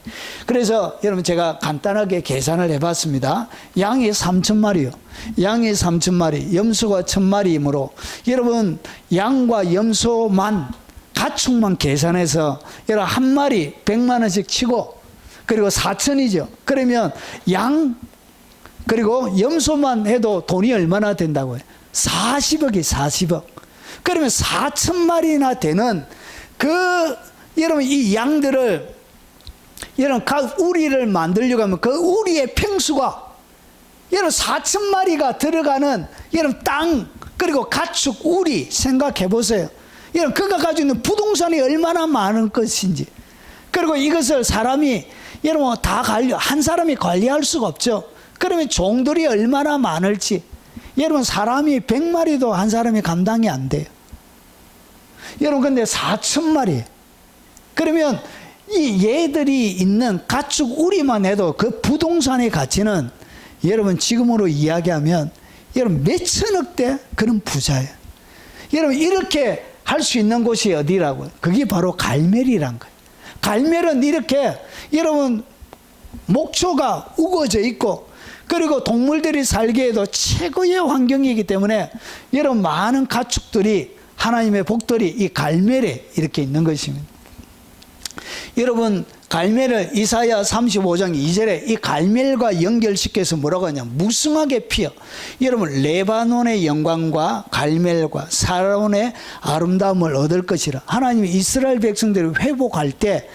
그래서 여러분 제가 간단하게 계산을 해봤습니다. 양이 3,000마리요. 양이 3,000마리, 염소가 1,000마리이므로 여러분 양과 염소만 가축만 계산해서 여러분 한 마리 100만 원씩 치고, 그리고 4천이죠. 그러면 양 그리고 염소만 해도 돈이 얼마나 된다고요? 40억. 그러면 4,000마리나 되는 여러분 이 양들을, 여러분 각 우리를 만들려고 하면 그 우리의 평수가 여러분 4,000마리가 들어가는 여러분 땅, 그리고 가축, 우리 생각해 보세요. 여러분 그가 가지고 있는 부동산이 얼마나 많은 것인지. 그리고 이것을 사람이 여러분 한 사람이 관리할 수가 없죠. 그러면 종들이 얼마나 많을지. 여러분 사람이 100마리도 한 사람이 감당이 안 돼요. 여러분 근데 4,000마리. 그러면 이 얘들이 있는 가축 우리만 해도 그 부동산의 가치는 여러분 지금으로 이야기하면 여러분 몇천억대 그런 부자예요. 여러분 이렇게 할 수 있는 곳이 어디라고요? 그게 바로 갈멜이란 거예요. 갈멜은 이렇게 여러분 목초가 우거져 있고, 그리고 동물들이 살기에도 최고의 환경이기 때문에 여러분 많은 가축들이, 하나님의 복들이 이 갈멜에 이렇게 있는 것입니다. 여러분 갈멜을 이사야 35장 2절에 이 갈멜과 연결시켜서 뭐라고 하냐? 무성하게 피어. 여러분 레바논의 영광과 갈멜과 사론의 아름다움을 얻을 것이라. 하나님이 이스라엘 백성들을 회복할 때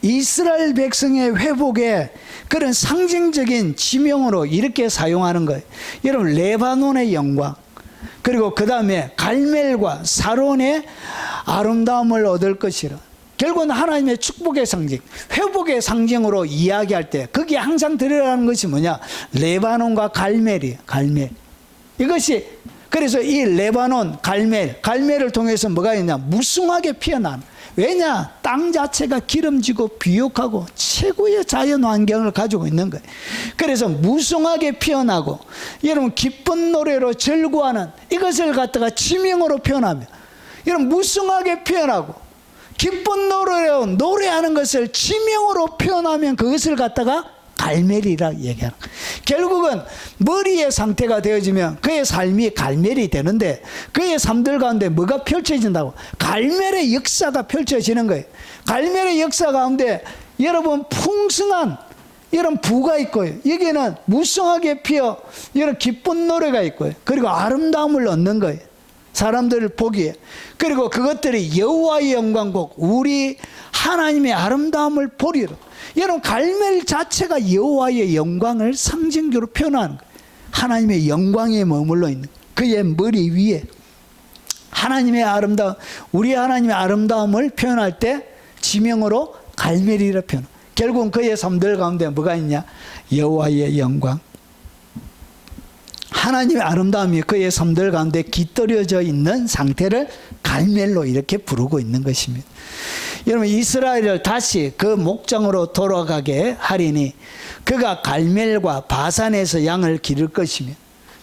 이스라엘 백성의 회복에 그런 상징적인 지명으로 이렇게 사용하는 거예요. 여러분 레바논의 영광, 그리고 그 다음에 갈멜과 사론의 아름다움을 얻을 것이라. 결국은 하나님의 축복의 상징, 회복의 상징으로 이야기할 때 거기에 항상 들어가는 것이 뭐냐? 레바논과 갈멜이에요. 갈멜. 이것이, 그래서 이 레바논, 갈멜을 통해서 뭐가 있냐? 무성하게 피어나는, 왜냐? 땅 자체가 기름지고 비옥하고 최고의 자연 환경을 가지고 있는 거예요. 그래서 무성하게 피어나고 여러분 기쁜 노래로 절구하는 이것을 갖다가 지명으로 표현하며 여러분 무성하게 피어나고 기쁜 노래로 노래하는 것을 지명으로 표현하면 그것을 갖다가 갈멜이라 얘기하는 거예요. 결국은 머리의 상태가 되어지면 그의 삶이 갈멜이 되는데 그의 삶들 가운데 뭐가 펼쳐진다고? 갈멜의 역사가 펼쳐지는 거예요. 갈멜의 역사 가운데 여러분 풍성한 이런 부가 있고요. 여기에는 무성하게 피어 이런 기쁜 노래가 있고요. 그리고 아름다움을 얻는 거예요. 사람들을 보기에. 그리고 그것들이 여호와의 영광국 우리 하나님의 아름다움을 보리로. 여러분 갈멜 자체가 여호와의 영광을 상징적으로 표현하는 거예요. 하나님의 영광에 머물러 있는 그의 머리 위에 하나님의 아름다움, 우리 하나님의 아름다움을 표현할 때 지명으로 갈멜이라 표현. 결국은 그의 삶들 가운데 뭐가 있냐? 여호와의 영광, 하나님의 아름다움이 그의 삶들 가운데 깃들여져 있는 상태를 갈멜로 이렇게 부르고 있는 것입니다. 여러분 이스라엘을 다시 그 목장으로 돌아가게 하리니 그가 갈멜과 바산에서 양을 기를 것이며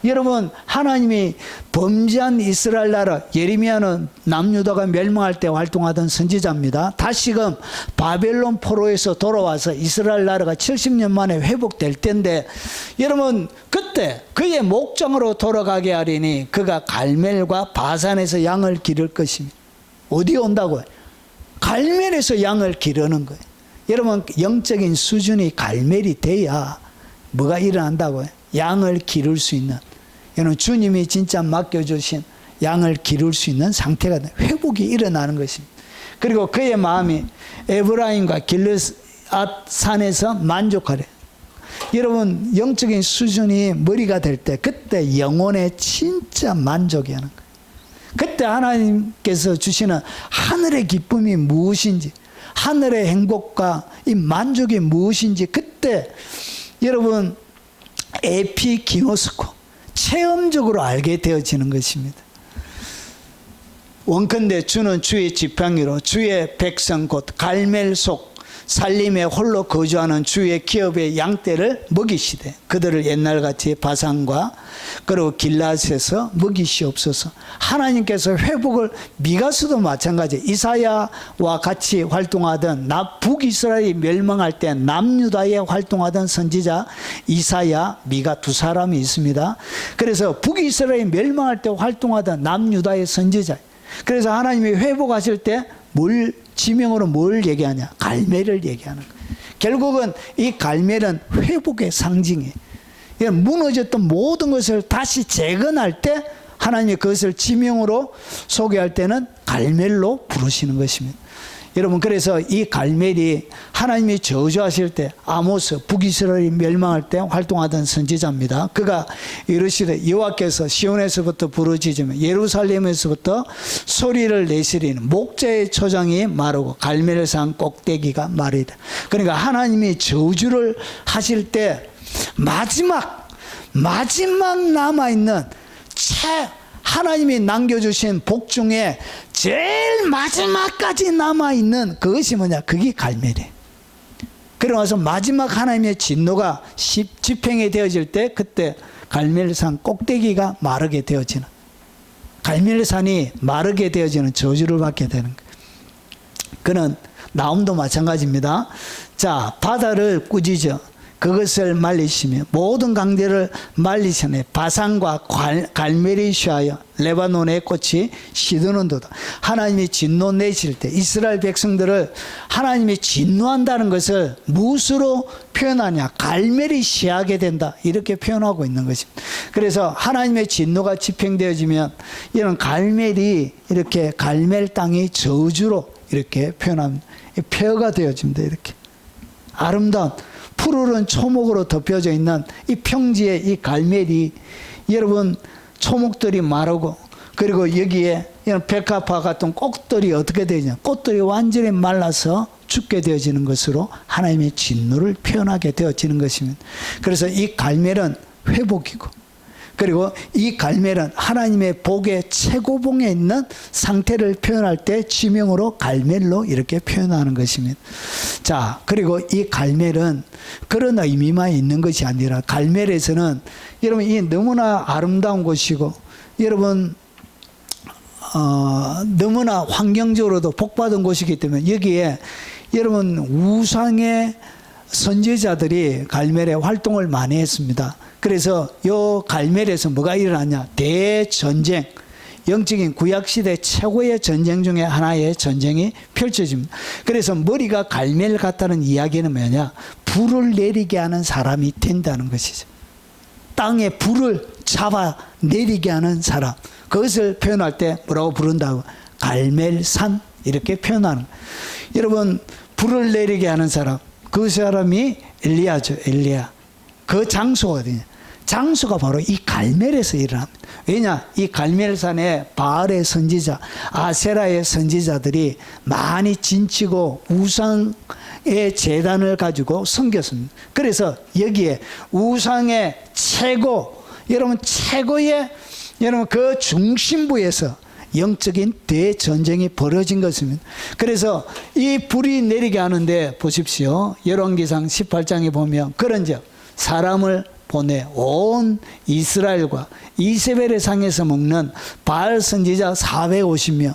여러분 하나님이 범죄한 이스라엘 나라 예레미야는 남유다가 멸망할 때 활동하던 선지자입니다. 다시금 바벨론 포로에서 돌아와서 이스라엘 나라가 70년 만에 회복될 때인데 여러분 그때 그의 목장으로 돌아가게 하리니 그가 갈멜과 바산에서 양을 기를 것이며 어디에 온다고요? 갈멜에서 양을 기르는 거예요. 여러분 영적인 수준이 갈멜이 돼야 뭐가 일어난다고요? 양을 기를 수 있는 여러분 주님이 진짜 맡겨주신 양을 기를 수 있는 상태가 회복이 일어나는 것입니다. 그리고 그의 마음이 에브라임과 길르앗 산에서 만족하래. 여러분 영적인 수준이 머리가 될 때 그때 영혼의 진짜 만족이 하는 거예요. 그때 하나님께서 주시는 하늘의 기쁨이 무엇인지 하늘의 행복과 이 만족이 무엇인지 그때 여러분 에피기노스코 체험적으로 알게 되어지는 것입니다. 원컨대 주는 주의 지팡이로 주의 백성 곧 갈멜 속 살림에 홀로 거주하는 주의 기업의 양떼를 먹이시되 그들을 옛날같이 바산과 그리고 길라앗에서 먹이시옵소서. 하나님께서 회복을 미가서도 마찬가지 이사야와 같이 활동하던 북이스라엘이 멸망할 때 남유다에 활동하던 선지자 이사야 미가 두 사람이 있습니다. 그래서 북이스라엘이 멸망할 때 활동하던 남유다의 선지자 그래서 하나님이 회복하실 때 뭘 지명으로 뭘 얘기하냐? 갈멜을 얘기하는 거예요. 결국은 이 갈멜은 회복의 상징이에요. 무너졌던 모든 것을 다시 재건할 때 하나님이 그것을 지명으로 소개할 때는 갈멜로 부르시는 것입니다. 여러분 그래서 이 갈멜이 하나님이 저주하실 때 아모스 북이스라엘이 멸망할 때 활동하던 선지자입니다. 그가 이르시되 여호와께서 시온에서부터 부르짖으며 예루살렘에서부터 소리를 내시리는 목자의 초장이 마르고 갈멜산 꼭대기가 마르리라. 그러니까 하나님이 저주를 하실 때 마지막 남아있는 하나님이 남겨주신 복 중에 제일 마지막까지 남아있는 그것이 뭐냐? 그게 갈멜이에요. 그러면서 마지막 하나님의 진노가 집행이 되어질 때 그때 갈멜산 꼭대기가 마르게 되어지는 갈멜산이 마르게 되어지는 저주를 받게 되는 거예요. 그는 나움도 마찬가지입니다. 자, 바다를 꾸짖어 그것을 말리시며 모든 강들을 말리시네 바산과 갈멜이 쉬하여 레바논의 꽃이 시드는도다. 하나님이 진노 내실 때 이스라엘 백성들을 하나님이 진노한다는 것을 무엇으로 표현하냐? 갈멜이 시하게 된다 이렇게 표현하고 있는 것입니다. 그래서 하나님의 진노가 집행되어지면 이런 갈멜이 이렇게 갈멜 땅이 저주로 이렇게 표현합니다. 폐허가 되어집니다. 이렇게 아름다운 푸르른 초목으로 덮여져 있는 이 평지의 이 갈멜이 여러분 초목들이 마르고 그리고 여기에 이런 백합화 같은 꽃들이 어떻게 되냐? 꽃들이 완전히 말라서 죽게 되어지는 것으로 하나님의 진노를 표현하게 되어지는 것입니다. 그래서 이 갈멜은 회복이고 그리고 이 갈멜은 하나님의 복의 최고봉에 있는 상태를 표현할 때 지명으로 갈멜로 이렇게 표현하는 것입니다. 자, 그리고 이 갈멜은 그런 의미만 있는 것이 아니라 갈멜에서는 여러분 이 너무나 아름다운 곳이고 여러분 너무나 환경적으로도 복받은 곳이기 때문에 여기에 여러분 우상의 선지자들이 갈멜에 활동을 많이 했습니다. 그래서 요 갈멜에서 뭐가 일어났냐? 대전쟁, 영적인 구약시대 최고의 전쟁 중에 하나의 전쟁이 펼쳐집니다. 그래서 머리가 갈멜 같다는 이야기는 뭐냐? 불을 내리게 하는 사람이 된다는 것이죠. 땅에 불을 잡아 내리게 하는 사람. 그것을 표현할 때 뭐라고 부른다고? 갈멜산 이렇게 표현하는 거예요. 여러분 불을 내리게 하는 사람, 그 사람이 엘리야죠. 엘리야. 그 장소가 어디냐? 장소가 바로 이 갈멜에서 일어납니다. 왜냐? 이 갈멜산에 바알의 선지자, 아세라의 선지자들이 많이 진치고 우상의 제단을 가지고 섬겼습니다. 그래서 여기에 우상의 최고, 여러분 최고의 여러분 그 중심부에서 영적인 대전쟁이 벌어진 것입니다. 그래서 이 불이 내리게 하는데 보십시오. 열왕기상 18장에 보면 그런즉 사람을 보내 온 이스라엘과 이세벨의 상에서 먹는 바알 선지자 450명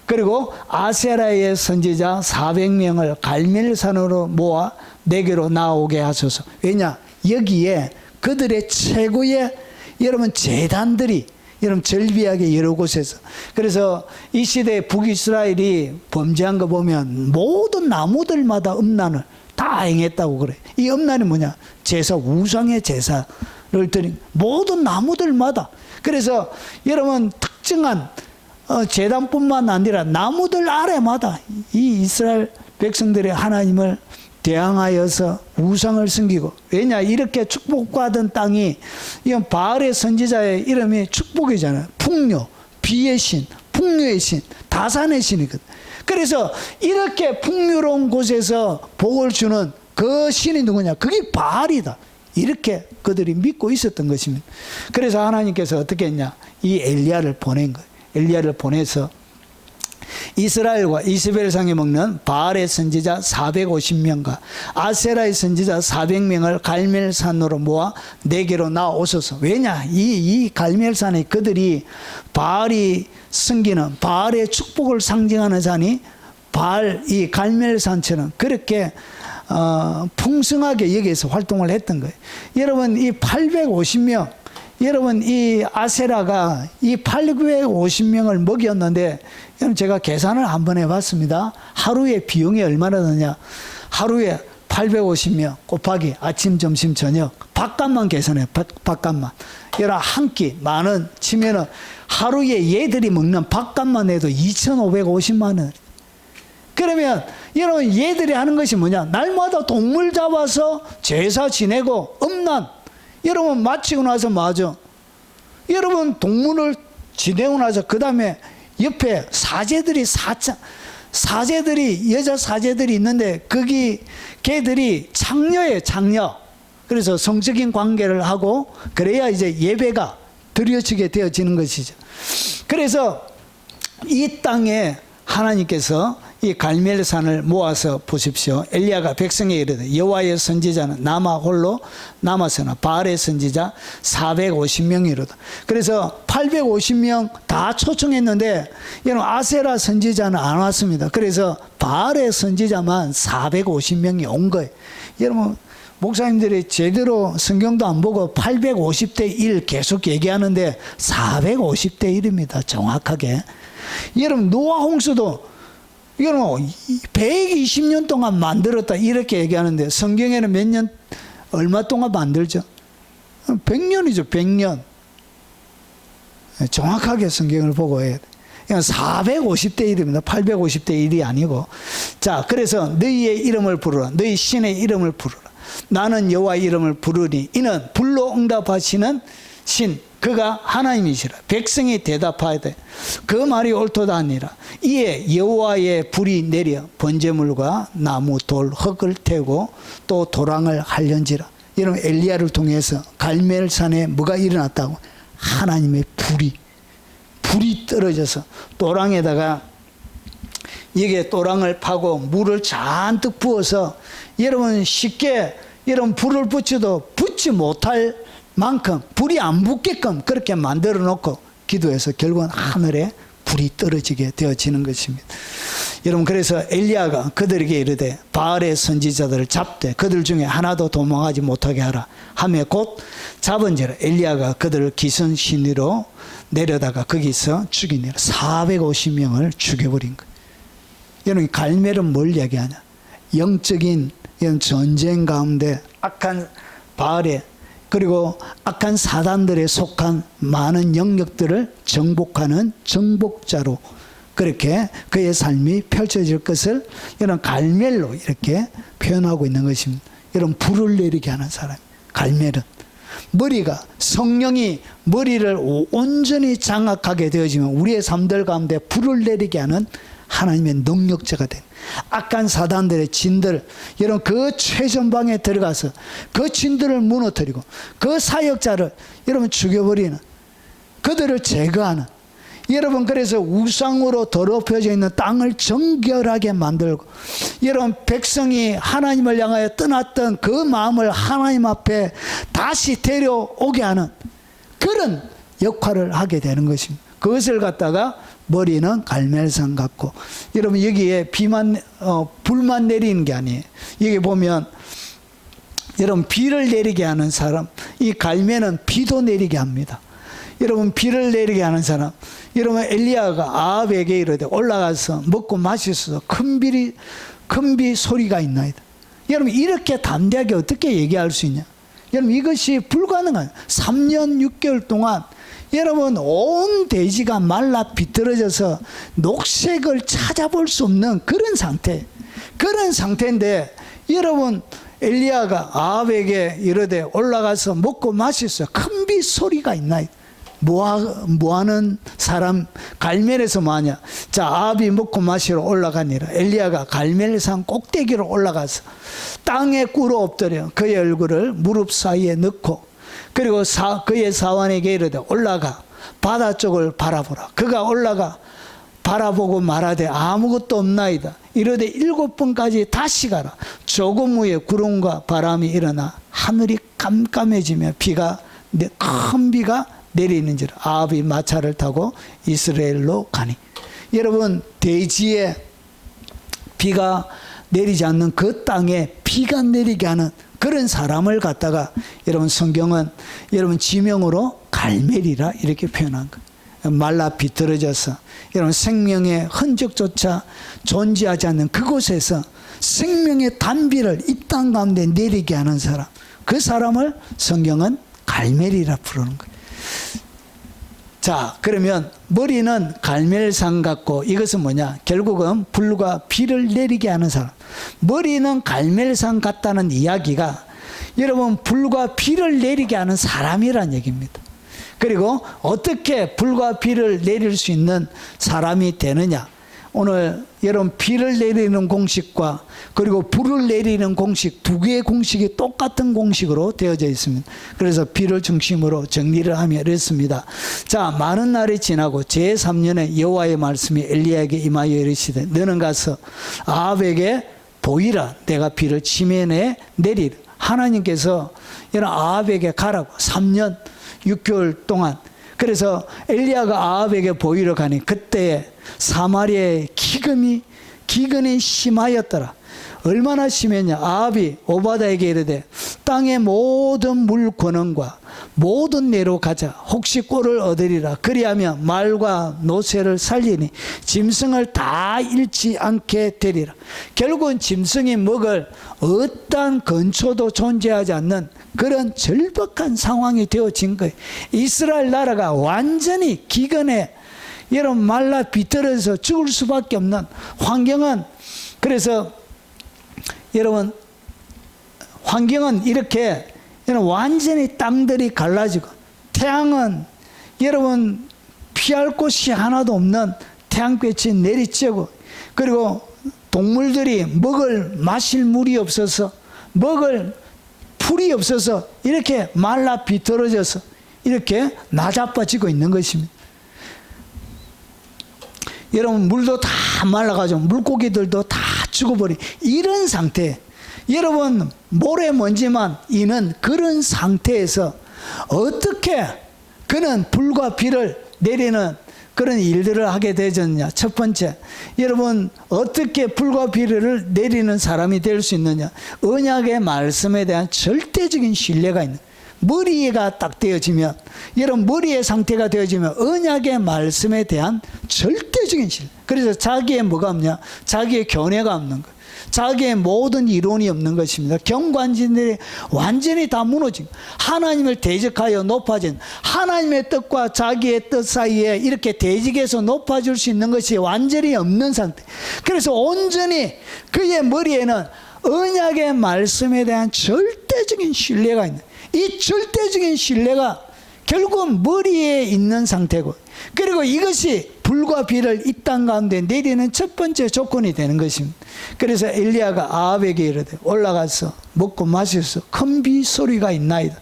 그리고 아세라의 선지자 400명을 갈멜산으로 모아 내게로 나오게 하소서. 왜냐? 여기에 그들의 최고의 여러분 제단들이 여러분 절비하게 여러 곳에서, 그래서 이 시대에 북이스라엘이 범죄한 거 보면 모든 나무들마다 음란을 다 행했다고 그래. 이 음란이 뭐냐? 제사, 우상의 제사를 드린 모든 나무들마다. 그래서 여러분 특정한 제단뿐만 아니라 나무들 아래마다 이 이스라엘 백성들의 하나님을 대항하여서 우상을 섬기고. 왜냐? 이렇게 축복받은 땅이, 이건 바알의 선지자의 이름이 축복이잖아요. 풍요, 비의 신, 풍요의 신, 다산의 신이거든. 그래서 이렇게 풍요로운 곳에서 복을 주는 그 신이 누구냐? 그게 바알이다. 이렇게 그들이 믿고 있었던 것입니다. 그래서 하나님께서 어떻게 했냐? 이 엘리야를 보낸 거예요. 엘리야를 보내서 이스라엘과 이스벨 상에 먹는 바알의 선지자 450명과 아세라의 선지자 400명을 갈멜산으로 모아 내게로 나오소서. 왜냐? 이 갈멜산에 그들이 바알이 섬기는 바알의 축복을 상징하는 산이 바알 이 갈멜산처럼 그렇게 풍성하게 여기에서 활동을 했던 거예요. 여러분 이 850명, 여러분 이 아세라가 이 850명을 먹였는데, 여러분 제가 계산을 한번 해봤습니다. 하루에 비용이 얼마나 드냐? 하루에 850명 곱하기 아침, 점심, 저녁 밥값만 계산해. 밥값만. 여러분 한 끼 만원 치면은 하루에 얘들이 먹는 밥값만 해도 2,550만 원. 그러면 여러분 얘들이 하는 것이 뭐냐? 날마다 동물 잡아서 제사 지내고 음란. 여러분 마치고 나서 맞아. 여러분 동물을 지내고 나서 그 다음에 옆에 사제들이 사제들이 여자 사제들이 있는데 거기 걔들이 창녀예요, 창녀. 그래서 성적인 관계를 하고 그래야 이제 예배가 드려지게 되어지는 것이죠. 그래서 이 땅에 하나님께서 이 갈멜산을 모아서 보십시오. 엘리야가 백성에게 이르되 여호와의 선지자는 남아 홀로 남았으나 바알의 선지자 450명이로다. 그래서 850명 다 초청했는데 여러분 아세라 선지자는 안 왔습니다. 그래서 바알의 선지자만 450명이 온 거예요. 여러분 목사님들이 제대로 성경도 안 보고 850대 1 계속 얘기하는데 450대 1입니다. 정확하게. 여러분 노아 홍수도 이거는 120년 동안 만들었다 이렇게 얘기하는데 성경에는 몇 년, 얼마 동안 만들죠? 100년이죠, 100년. 정확하게 성경을 보고 해야 돼. 450대 1입니다. 850대 1이 아니고. 자, 그래서 너희의 이름을 부르라. 너희 신의 이름을 부르라. 나는 여호와의 이름을 부르니 이는 불로 응답하시는 신, 그가 하나님이시라. 백성이 대답하되 그 말이 옳도다 하니라. 이에 여호와의 불이 내려 번제물과 나무, 돌, 흙을 태우고 또 도랑을 할련지라. 여러분 엘리야를 통해서 갈멜산에 뭐가 일어났다고? 하나님의 불이 떨어져서 또랑에다가 이게 또랑을 파고 물을 잔뜩 부어서 여러분 쉽게 여러분 불을 붙여도 붙지 못할 만큼 불이 안 붙게끔 그렇게 만들어 놓고 기도해서 결국은 하늘에 불이 떨어지게 되어지는 것입니다. 여러분 그래서 엘리야가 그들에게 이르되 바알의 선지자들을 잡되 그들 중에 하나도 도망하지 못하게 하라 하며 곧 잡은지라 엘리야가 그들을 기선신위로 내려다가 거기서 죽이니라. 450명을 죽여버린 거예요. 여러분 갈멜은 뭘 이야기하냐? 영적인 전쟁 가운데 악한 바알의 그리고 악한 사단들에 속한 많은 영역들을 정복하는 정복자로 그렇게 그의 삶이 펼쳐질 것을 이런 갈멜로 이렇게 표현하고 있는 것입니다. 이런 불을 내리게 하는 사람. 갈멜은 머리가 성령이 머리를 온전히 장악하게 되어지면 우리의 삶들 가운데 불을 내리게 하는 하나님의 능력자가 된 악한 사단들의 진들, 여러분 그 최전방에 들어가서 그 진들을 무너뜨리고 그 사역자를 여러분 죽여버리는, 그들을 제거하는, 여러분 그래서 우상으로 더럽혀져 있는 땅을 정결하게 만들고, 여러분 백성이 하나님을 향하여 떠났던 그 마음을 하나님 앞에 다시 데려오게 하는 그런 역할을 하게 되는 것입니다. 그것을 갖다가 머리는 갈멜산 같고, 여러분 여기에 불만 내리는 게 아니에요. 여기 보면 여러분 비를 내리게 하는 사람, 이 갈멜은 비도 내리게 합니다. 여러분 비를 내리게 하는 사람, 여러분 엘리야가 아합에게 이르되 올라가서 먹고 마시소서 큰 비 소리가 있나이다. 여러분 이렇게 담대하게 어떻게 얘기할 수 있냐? 여러분 이것이 불가능한 3년 6개월 동안 여러분 온 대지가 말라 비틀어져서 녹색을 찾아볼 수 없는 그런 상태인데 여러분 엘리야가 아합에게 이르되 올라가서 먹고 마시소서 큰 비 소리가 있나이다. 뭐하는 사람? 갈멜에서 뭐하냐? 자, 아합이 먹고 마시러 올라가니라. 엘리야가 갈멜산 꼭대기로 올라가서 땅에 꿇어 엎드려 그의 얼굴을 무릎 사이에 넣고, 그리고 그의 사환에게 이르되 올라가 바다 쪽을 바라보라. 그가 올라가 바라보고 말하되 아무것도 없나이다. 이르되 7번까지 다시 가라. 조금 후에 구름과 바람이 일어나 하늘이 깜깜해지며 큰 비가 내리는지라. 아합이 마차를 타고 이스라엘로 가니. 여러분 대지에 비가 내리지 않는 그 땅에 비가 내리게 하는 그런 사람을 갖다가 여러분 성경은 여러분 지명으로 갈멜이라 이렇게 표현한 거예요. 말라 비틀어져서 여러분 생명의 흔적조차 존재하지 않는 그곳에서 생명의 단비를 이 땅 가운데 내리게 하는 사람, 그 사람을 성경은 갈멜이라 부르는 거예요. 자, 그러면 머리는 갈멜산 같고 이것은 뭐냐? 결국은 불과 비를 내리게 하는 사람. 머리는 갈멜산 같다는 이야기가 여러분 불과 비를 내리게 하는 사람이란 얘기입니다. 그리고 어떻게 불과 비를 내릴 수 있는 사람이 되느냐? 오늘 여러분 비를 내리는 공식과 그리고 불을 내리는 공식, 두 개의 공식이 똑같은 공식으로 되어져 있습니다. 그래서 비를 중심으로 정리를 하며 이랬습니다. 자, 많은 날이 지나고 제3년에 여호와의 말씀이 엘리야에게 임하여 이르시되 너는 가서 아합에게 보이라. 내가 비를 지면에 내리라. 하나님께서 여러분 아합에게 가라고 3년 6개월 동안. 그래서 엘리야가 아합에게 보이러 가니 그때에 사마리아의 기근이 심하였더라. 얼마나 심했냐? 아합이 오바다에게 이르되 땅의 모든 물 권원과 모든 내로 가자. 혹시 꼴을 얻으리라. 그리하면 말과 노새를 살리니 짐승을 다 잃지 않게 되리라. 결국은 짐승이 먹을 어떠한 건초도 존재하지 않는 그런 절박한 상황이 되어진 거예요. 이스라엘 나라가 완전히 기근에 여러분 말라 비틀어서 죽을 수밖에 없는 환경은, 그래서 여러분 환경은 이렇게 여러분 완전히 땅들이 갈라지고 태양은 여러분 피할 곳이 하나도 없는 태양볕이 내리쬐고, 그리고 동물들이 마실 물이 없어서 먹을 풀이 없어서 이렇게 말라 비틀어져서 이렇게 나자빠지고 있는 것입니다. 여러분, 물도 다 말라가지고 물고기들도 다 죽어버린 이런 상태. 여러분, 모래먼지만 있는 그런 상태에서 어떻게 그는 불과 비를 내리는 그런 일들을 하게 되었냐. 첫 번째, 여러분, 어떻게 불과 비를 내리는 사람이 될 수 있느냐. 언약의 말씀에 대한 절대적인 신뢰가 있는, 머리가 딱 되어지면, 여러분, 머리의 상태가 되어지면 언약의 말씀에 대한 절대적인 신뢰. 그래서 자기의 뭐가 없냐, 자기의 견해가 없는 것, 자기의 모든 이론이 없는 것입니다. 경관진들이 완전히 다 무너진, 하나님을 대적하여 높아진, 하나님의 뜻과 자기의 뜻 사이에 이렇게 대직해서 높아질 수 있는 것이 완전히 없는 상태. 그래서 온전히 그의 머리에는 언약의 말씀에 대한 절대적인 신뢰가 있는, 이 절대적인 신뢰가 결국은 머리에 있는 상태고, 그리고 이것이 불과 비를 이 땅 가운데 내리는 첫 번째 조건이 되는 것입니다. 그래서 엘리야가 아합에게 이르되 올라가서 먹고 마셔서 큰 비 소리가 있나이다.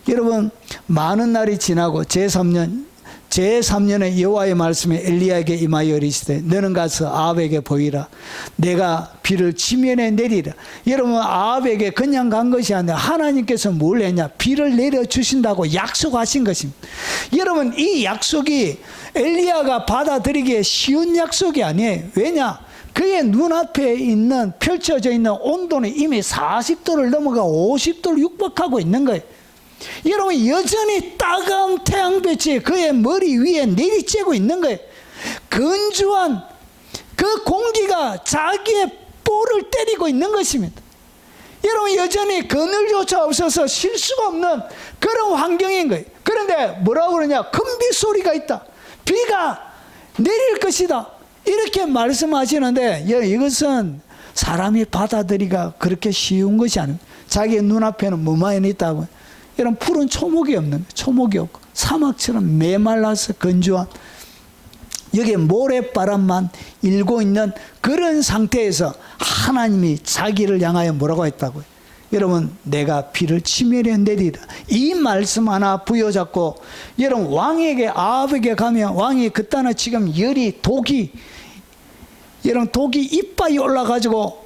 여러분, 많은 날이 지나고 제3년에 여호와의 말씀이 엘리야에게 임하여 이르시되 너는 가서 아합에게 보이라. 내가 비를 지면에 내리라. 여러분, 아합에게 그냥 간 것이 아니라 하나님께서 뭘 했냐, 비를 내려주신다고 약속하신 것입니다. 여러분, 이 약속이 엘리야가 받아들이기에 쉬운 약속이 아니에요. 왜냐? 그의 눈앞에 있는, 펼쳐져 있는 온도는 이미 40도를 넘어가 50도를 육박하고 있는 거예요. 여러분, 여전히 따가운 태양빛이 그의 머리 위에 내리쬐고 있는 거예요. 건조한 그 공기가 자기의 뿔을 때리고 있는 것입니다. 여러분, 여전히 그늘조차 없어서 쉴 수가 없는 그런 환경인 거예요. 그런데 뭐라고 그러냐, 큰 비 소리가 있다, 비가 내릴 것이다, 이렇게 말씀하시는데, 이것은 사람이 받아들이기가 그렇게 쉬운 것이 아닙니다. 자기의 눈앞에는 뭐만 있다고. 이런 푸른 초목이 없는, 초목이 없고 사막처럼 메말라서 건조한, 여기에 모래바람만 일고 있는 그런 상태에서 하나님이 자기를 향하여 뭐라고 했다고요? 여러분, 내가 비를 지면에 내리라. 이 말씀 하나 부여잡고, 여러분, 왕에게, 아합에게 가면 왕이 그때는 지금 독이 이빨이 올라가지고,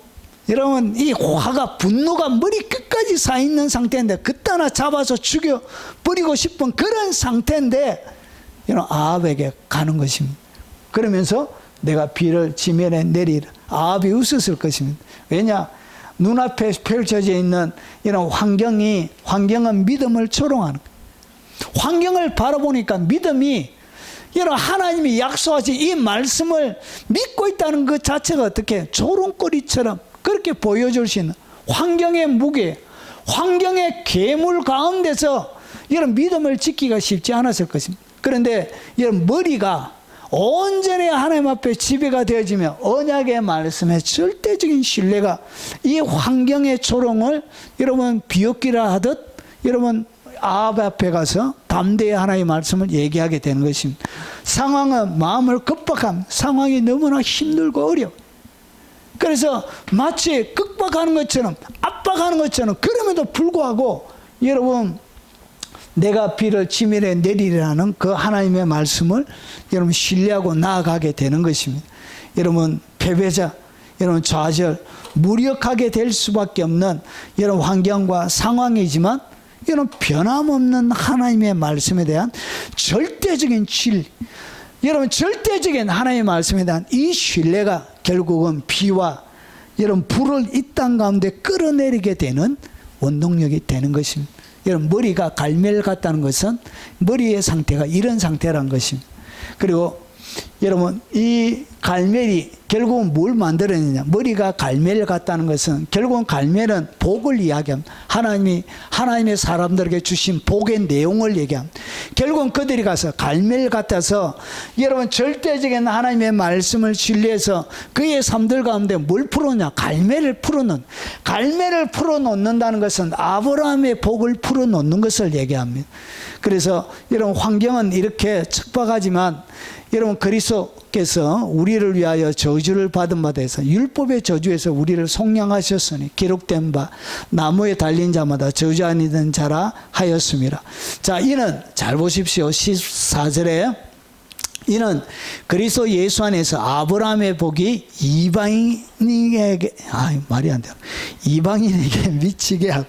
여러분, 이 화가, 분노가 머리 끝까지 사 있는 상태인데 그때나 잡아서 죽여 버리고 싶은 그런 상태인데, 여러분, 아합에게 가는 것입니다. 그러면서 내가 비를 지면에 내리라. 아합이 웃었을 것입니다. 왜냐? 눈앞에 펼쳐져 있는 이런 환경은 믿음을 조롱하는 거예요. 환경을 바라보니까 믿음이, 여러분, 하나님이 약속하신 이 말씀을 믿고 있다는 것 자체가 어떻게 조롱거리처럼 그렇게 보여줄 수 있는 환경의 무게, 환경의 괴물 가운데서 여러분, 믿음을 지키기가 쉽지 않았을 것입니다. 그런데 여러분, 머리가 온전히 하나님 앞에 지배가 되어지면 언약의 말씀에 절대적인 신뢰가, 이 환경의 조롱을 여러분 비웃기라 하듯 여러분 아합 앞에 가서 담대히 하나님의 말씀을 얘기하게 되는 것입니다. 상황은 마음을 급박함, 상황이 너무나 힘들고 어려워. 그래서 마치 극박하는 것처럼, 압박하는 것처럼, 그럼에도 불구하고 여러분, 내가 비를 지면에 내리라는 그 하나님의 말씀을 여러분 신뢰하고 나아가게 되는 것입니다. 여러분, 패배자, 여러분 좌절, 무력하게 될 수밖에 없는 여러분 환경과 상황이지만, 여러분 변함없는 하나님의 말씀에 대한 절대적인 여러분 절대적인 하나님의 말씀에 대한 이 신뢰가 결국은 비와 여러분 불을 이 땅 가운데 끌어내리게 되는 원동력이 되는 것입니다. 여러분, 머리가 갈멜 같다는 것은 머리의 상태가 이런 상태라는 것입니다. 그리고 여러분, 이 갈멜이 결국은 뭘 만들어내냐, 머리가 갈멜 같다는 것은 결국은 갈멜은 복을 이야기합니다. 하나님의 사람들에게 주신 복의 내용을 얘기합니다. 결국은 그들이 가서 갈멜 같아서 여러분 절대적인 하나님의 말씀을 신뢰해서 그의 삶들 가운데 뭘 풀어놓냐, 갈멜을 풀어놓는다는 것은 아브라함의 복을 풀어놓는 것을 얘기합니다. 그래서 여러분, 환경은 이렇게 척박하지만 여러분, 그리스도 그리스도께서 우리를 위하여 저주를 받은 바 되사 율법의 저주에서 우리를 속량하셨으니 기록된 바 나무에 달린 자마다 저주 아니던 자라 하였습니다. 자, 이는 잘 보십시오. 14절에 이는 그리스도 예수 안에서 아브라함의 복이 이방인에게 말이 안 돼요. 이방인에게 미치게 하고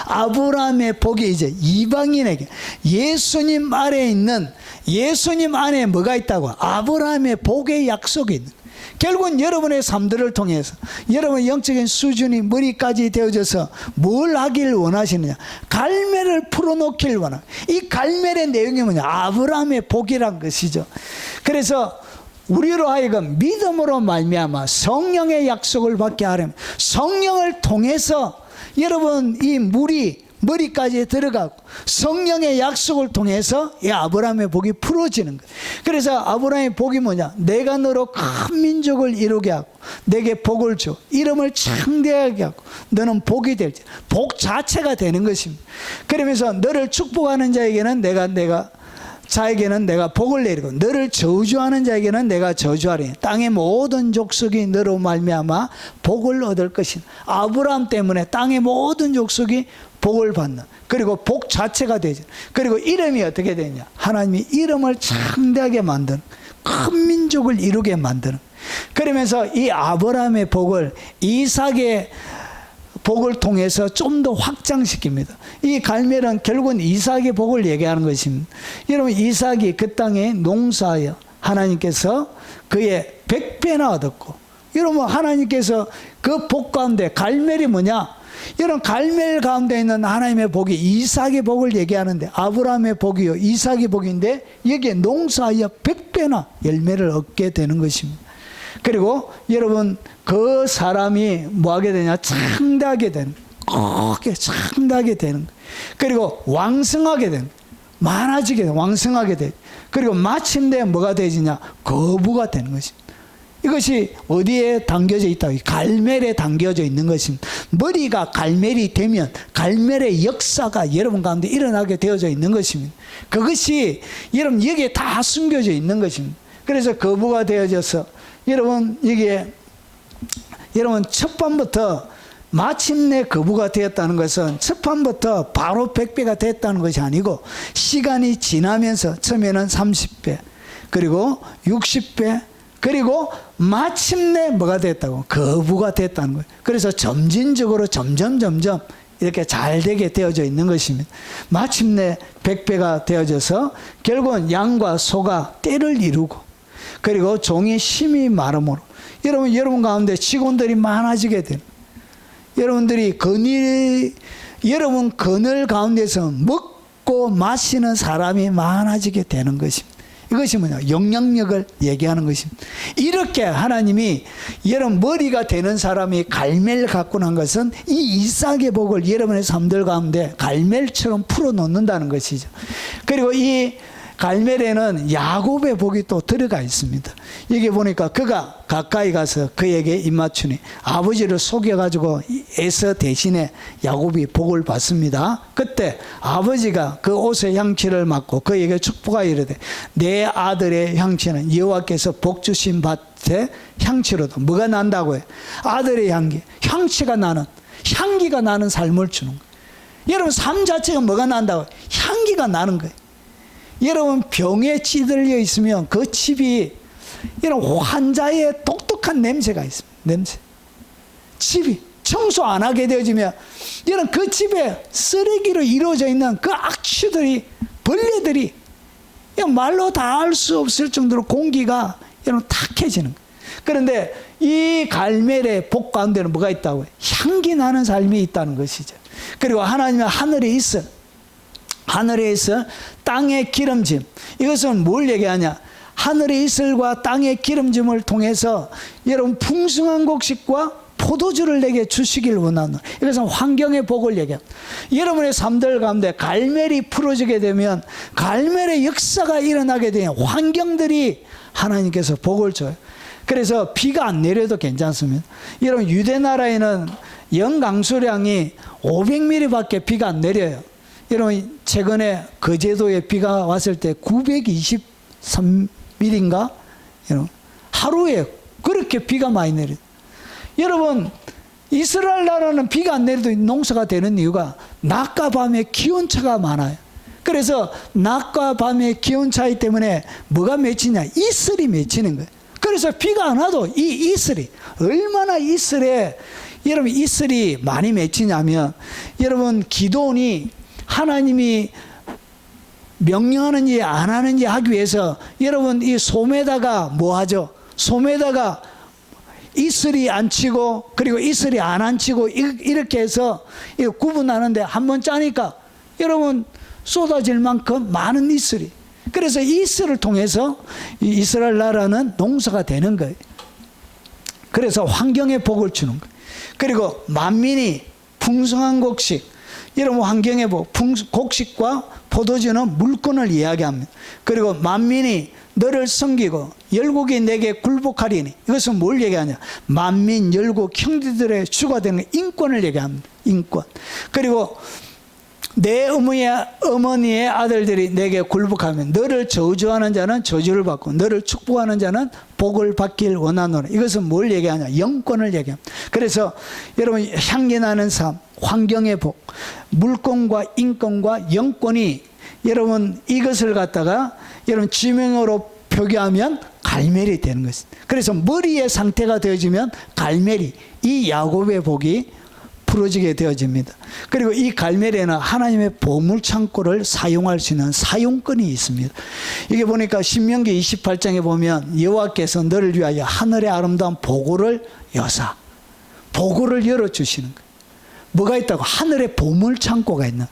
아브라함의 복이 이제 이방인에게 예수님 아래에 있는 예수님 안에 뭐가 있다고? 아브라함의 복의 약속이 있는. 결국은 여러분의 삶들을 통해서 여러분의 영적인 수준이 머리까지 되어져서 뭘 하길 원하시느냐? 갈매를 풀어놓길 원합니다. 이 갈매의 내용이 뭐냐? 아브라함의 복이란 것이죠. 그래서 우리로 하여금 믿음으로 말미암아 성령의 약속을 받게 하려면 성령을 통해서 여러분 이 물이 머리까지 들어가고 성령의 약속을 통해서 이 아브라함의 복이 풀어지는 거예요. 그래서 아브라함의 복이 뭐냐? 내가 너로 큰 민족을 이루게 하고 내게 복을 줘 이름을 창대하게 하고 너는 복이 될지 복 자체가 되는 것입니다. 그러면서 너를 축복하는 자에게는 자에게는 내가 복을 내리고 너를 저주하는 자에게는 내가 저주하리니 땅의 모든 족속이 너로 말미암아 복을 얻을 것이다. 아브라함 때문에 땅의 모든 족속이 복을 받는, 그리고 복 자체가 되죠. 그리고 이름이 어떻게 되냐? 하나님이 이름을 창대하게 만드는, 큰 민족을 이루게 만드는. 그러면서 이 아브라함의 복을 이삭의 복을 통해서 좀 더 확장시킵니다. 이 갈멜은 결국은 이삭의 복을 얘기하는 것입니다. 여러분, 이삭이 그 땅에 농사하여 하나님께서 그의 100배나 얻었고, 여러분 하나님께서 그 복 가운데 갈멜이 뭐냐? 여러분, 갈멜 가운데 있는 하나님의 복이 이삭의 복을 얘기하는데, 아브라함의 복이요 이삭의 복인데 여기에 농사하여 100배나 열매를 얻게 되는 것입니다. 그리고 여러분, 그 사람이 뭐하게 되냐? 창대하게 되는, 그렇게 창대하게 되는, 그리고 왕성하게 되는, 많아지게 되는, 왕성하게 되는, 그리고 마침내 뭐가 되지냐? 거부가 되는 것입니다. 이것이 어디에 담겨져 있다? 갈멜에 담겨져 있는 것입니다. 머리가 갈멜이 되면 갈멜의 역사가 여러분 가운데 일어나게 되어져 있는 것입니다. 그것이 여러분 여기에 다 숨겨져 있는 것입니다. 그래서 거부가 되어져서 여러분 여기에 여러분 첫판부터 마침내 거부가 되었다는 것은 첫판부터 바로 100배가 됐다는 것이 아니고 시간이 지나면서 처음에는 30배 그리고 60배 그리고 마침내 뭐가 됐다고? 거부가 됐다는 거예요. 그래서 점진적으로 점점 이렇게 잘 되게 되어져 있는 것입니다. 마침내 100배가 되어져서 결국은 양과 소가 때를 이루고 그리고 종이 심히 마름으로 여러분 가운데 직원들이 많아지게 되는, 여러분들이 여러분 그늘 가운데서 먹고 마시는 사람이 많아지게 되는 것입니다. 이것이 뭐냐? 영향력을 얘기하는 것입니다. 이렇게 하나님이 여러분 머리가 되는 사람이 갈멜 갖고 난 것은 이 이삭의 복을 여러분의 삶들 가운데 갈멜처럼 풀어놓는다는 것이죠. 그리고 이 갈멜에는 야곱의 복이 또 들어가 있습니다. 여기 보니까 그가 가까이 가서 그에게 입맞추니 아버지를 속여가지고 에서 대신에 야곱이 복을 받습니다. 그때 아버지가 그 옷의 향취를 맡고 그에게 축복하여 이르되 내 아들의 향취는 여호와께서 복 주신 밭의 향취로도 뭐가 난다고 해? 아들의 향기가 나는 삶을 주는 거예요. 여러분 삶 자체가 뭐가 난다고 해? 향기가 나는 거예요. 여러분 병에 찌들려 있으면 그 집이 여러분 환자의 독특한 냄새가 있습니다. 냄새. 집이 청소 안 하게 되어지면 여러분 그 집에 쓰레기로 이루어져 있는 그 악취들이 벌레들이 말로 다 알 수 없을 정도로 공기가 여러분 탁해지는 거예요. 그런데 이 갈멜의 복 가운데는 뭐가 있다고요? 향기 나는 삶이 있다는 것이죠. 그리고 하나님은 하늘에 있어 땅의 기름짐. 이것은 뭘 얘기하냐? 하늘의 이슬과 땅의 기름짐을 통해서 여러분 풍성한 곡식과 포도주를 내게 주시길 원하는, 이것은 환경의 복을 얘기합니다. 여러분의 삶들 가운데 갈멜이 풀어지게 되면 갈멜의 역사가 일어나게 되면 환경들이 하나님께서 복을 줘요. 그래서 비가 안 내려도 괜찮습니다. 여러분 유대 나라에는 연강수량이 500mm밖에 비가 안 내려요. 여러분 최근에 거제도에 비가 왔을 때 923mm인가? 여러분 하루에 그렇게 비가 많이 내려. 여러분, 이스라엘 나라는 비가 안 내려도 농사가 되는 이유가 낮과 밤의 기온차가 많아요. 그래서 낮과 밤의 기온 차이 때문에 뭐가 맺히냐? 이슬이 맺히는 거예요. 그래서 비가 안 와도 이 이슬이 얼마나 이슬에 여러분 이슬이 많이 맺히냐면, 여러분 기도원이 하나님이 명령하는지 안 하는지 하기 위해서 여러분 이 솜에다가 뭐 하죠? 솜에다가 이슬이 안 치고 그리고 이슬이 안 치고 이렇게 해서 구분하는데 한 번 짜니까 여러분 쏟아질 만큼 많은 이슬이. 그래서 이 이슬을 통해서 이스라엘 나라는 농사가 되는 거예요. 그래서 환경에 복을 주는 거예요. 그리고 만민이 풍성한 곡식, 여러분 환경의 복, 곡식과 포도주는 물건을 이야기합니다. 그리고 만민이 너를 섬기고 열국이 내게 굴복하리니, 이것은 뭘 얘기하냐? 만민 열국 형제들의 주가 되는 인권을 얘기합니다. 인권. 그리고 내 어머니의 아들들이 내게 굴복하면 너를 저주하는 자는 저주를 받고 너를 축복하는 자는 복을 받길 원하노라. 이것은 뭘 얘기하냐? 영권을 얘기합니다. 그래서 여러분 향기 나는 삶, 환경의 복, 물권과 인권과 영권이 여러분 이것을 갖다가 여러분 지명으로 표기하면 갈멜이 되는 것입니다. 그래서 머리의 상태가 되어지면 갈멜이, 이 야곱의 복이 풀어지게 되어집니다. 그리고 이 갈멜에는 하나님의 보물창고를 사용할 수 있는 사용권이 있습니다. 이게 보니까 신명기 28장에 보면 여호와께서 너를 위하여 하늘의 아름다운 보고를 여사, 보고를 열어주시는 거예요. 뭐가 있다고? 하늘의 보물창고가 있는.